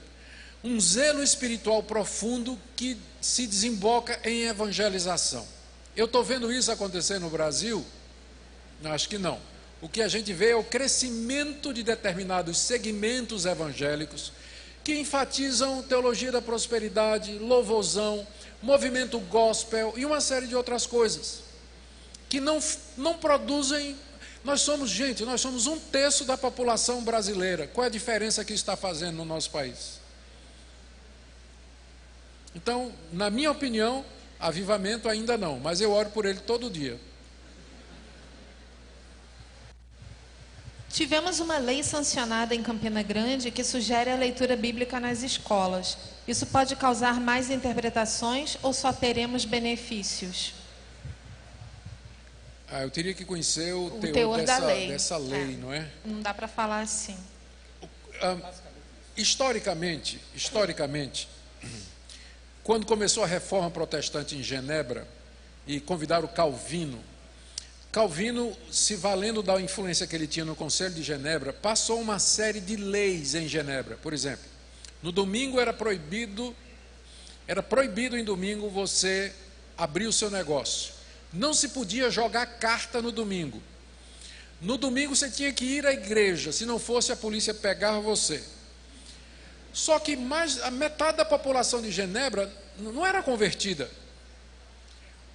um zelo espiritual profundo que se desemboca em evangelização. Eu estou vendo isso acontecer no Brasil? Acho que não. O que a gente vê é o crescimento de determinados segmentos evangélicos que enfatizam teologia da prosperidade, louvorzão, movimento gospel e uma série de outras coisas que não produzem. Nós somos 1/3 da população brasileira. Qual é a diferença que isso está fazendo no nosso país? Então, na minha opinião, avivamento ainda não, mas eu oro por ele todo dia. Tivemos uma lei sancionada em Campina Grande que sugere a leitura bíblica nas escolas. Isso pode causar mais interpretações ou só teremos benefícios? Eu teria que conhecer o teor dessa lei, não é? Não dá para falar assim. Historicamente, quando começou a reforma protestante em Genebra e convidaram Calvino, se valendo da influência que ele tinha no Conselho de Genebra, passou uma série de leis em Genebra. Por exemplo, no domingo era proibido em domingo você abrir o seu negócio. Não se podia jogar carta no domingo. No domingo você tinha que ir à igreja, se não fosse a polícia pegava você. Só que a metade da população de Genebra não era convertida.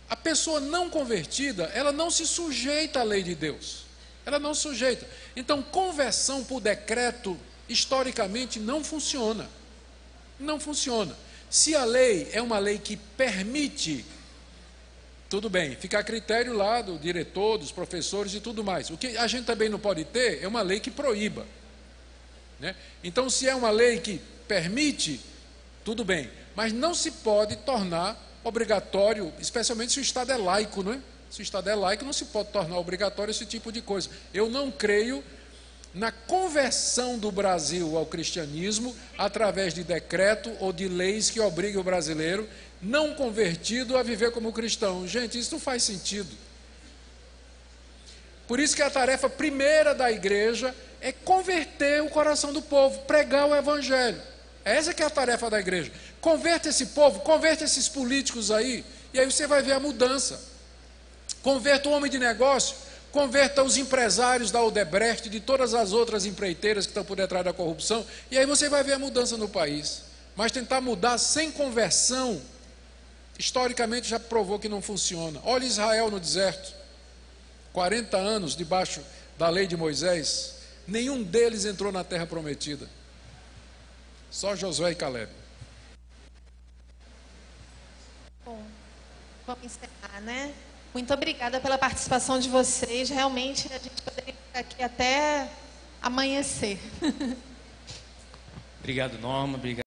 A pessoa não convertida, ela não se sujeita à lei de Deus. Ela não se sujeita. Então, conversão por decreto, historicamente, não funciona. Não funciona. Se a lei é uma lei que permite, tudo bem, fica a critério lá do diretor, dos professores e tudo mais. O que a gente também não pode ter é uma lei que proíba, né? Então, se é uma lei que permite, tudo bem, mas não se pode tornar obrigatório, especialmente se o Estado é laico, não é? Se o Estado é laico, não se pode tornar obrigatório esse tipo de coisa. Eu não creio na conversão do Brasil ao cristianismo através de decreto ou de leis que obriguem o brasileiro não convertido a viver como cristão. Gente, isso não faz sentido. Por isso que a tarefa primeira da igreja é converter o coração do povo, pregar o evangelho. Essa que é a tarefa da igreja. Converta esse povo, converta esses políticos aí, e aí você vai ver a mudança. Converta o homem de negócio, converta os empresários da Odebrecht, de todas as outras empreiteiras que estão por detrás da corrupção, e aí você vai ver a mudança no país. Mas tentar mudar sem conversão, historicamente já provou que não funciona. Olha Israel no deserto, 40 anos debaixo da lei de Moisés, nenhum deles entrou na terra prometida, só Josué e Caleb. Bom, vamos encerrar, né? Muito obrigada pela participação de vocês. Realmente a gente poderia ficar aqui até amanhecer. Obrigado, Norma. Obrigado.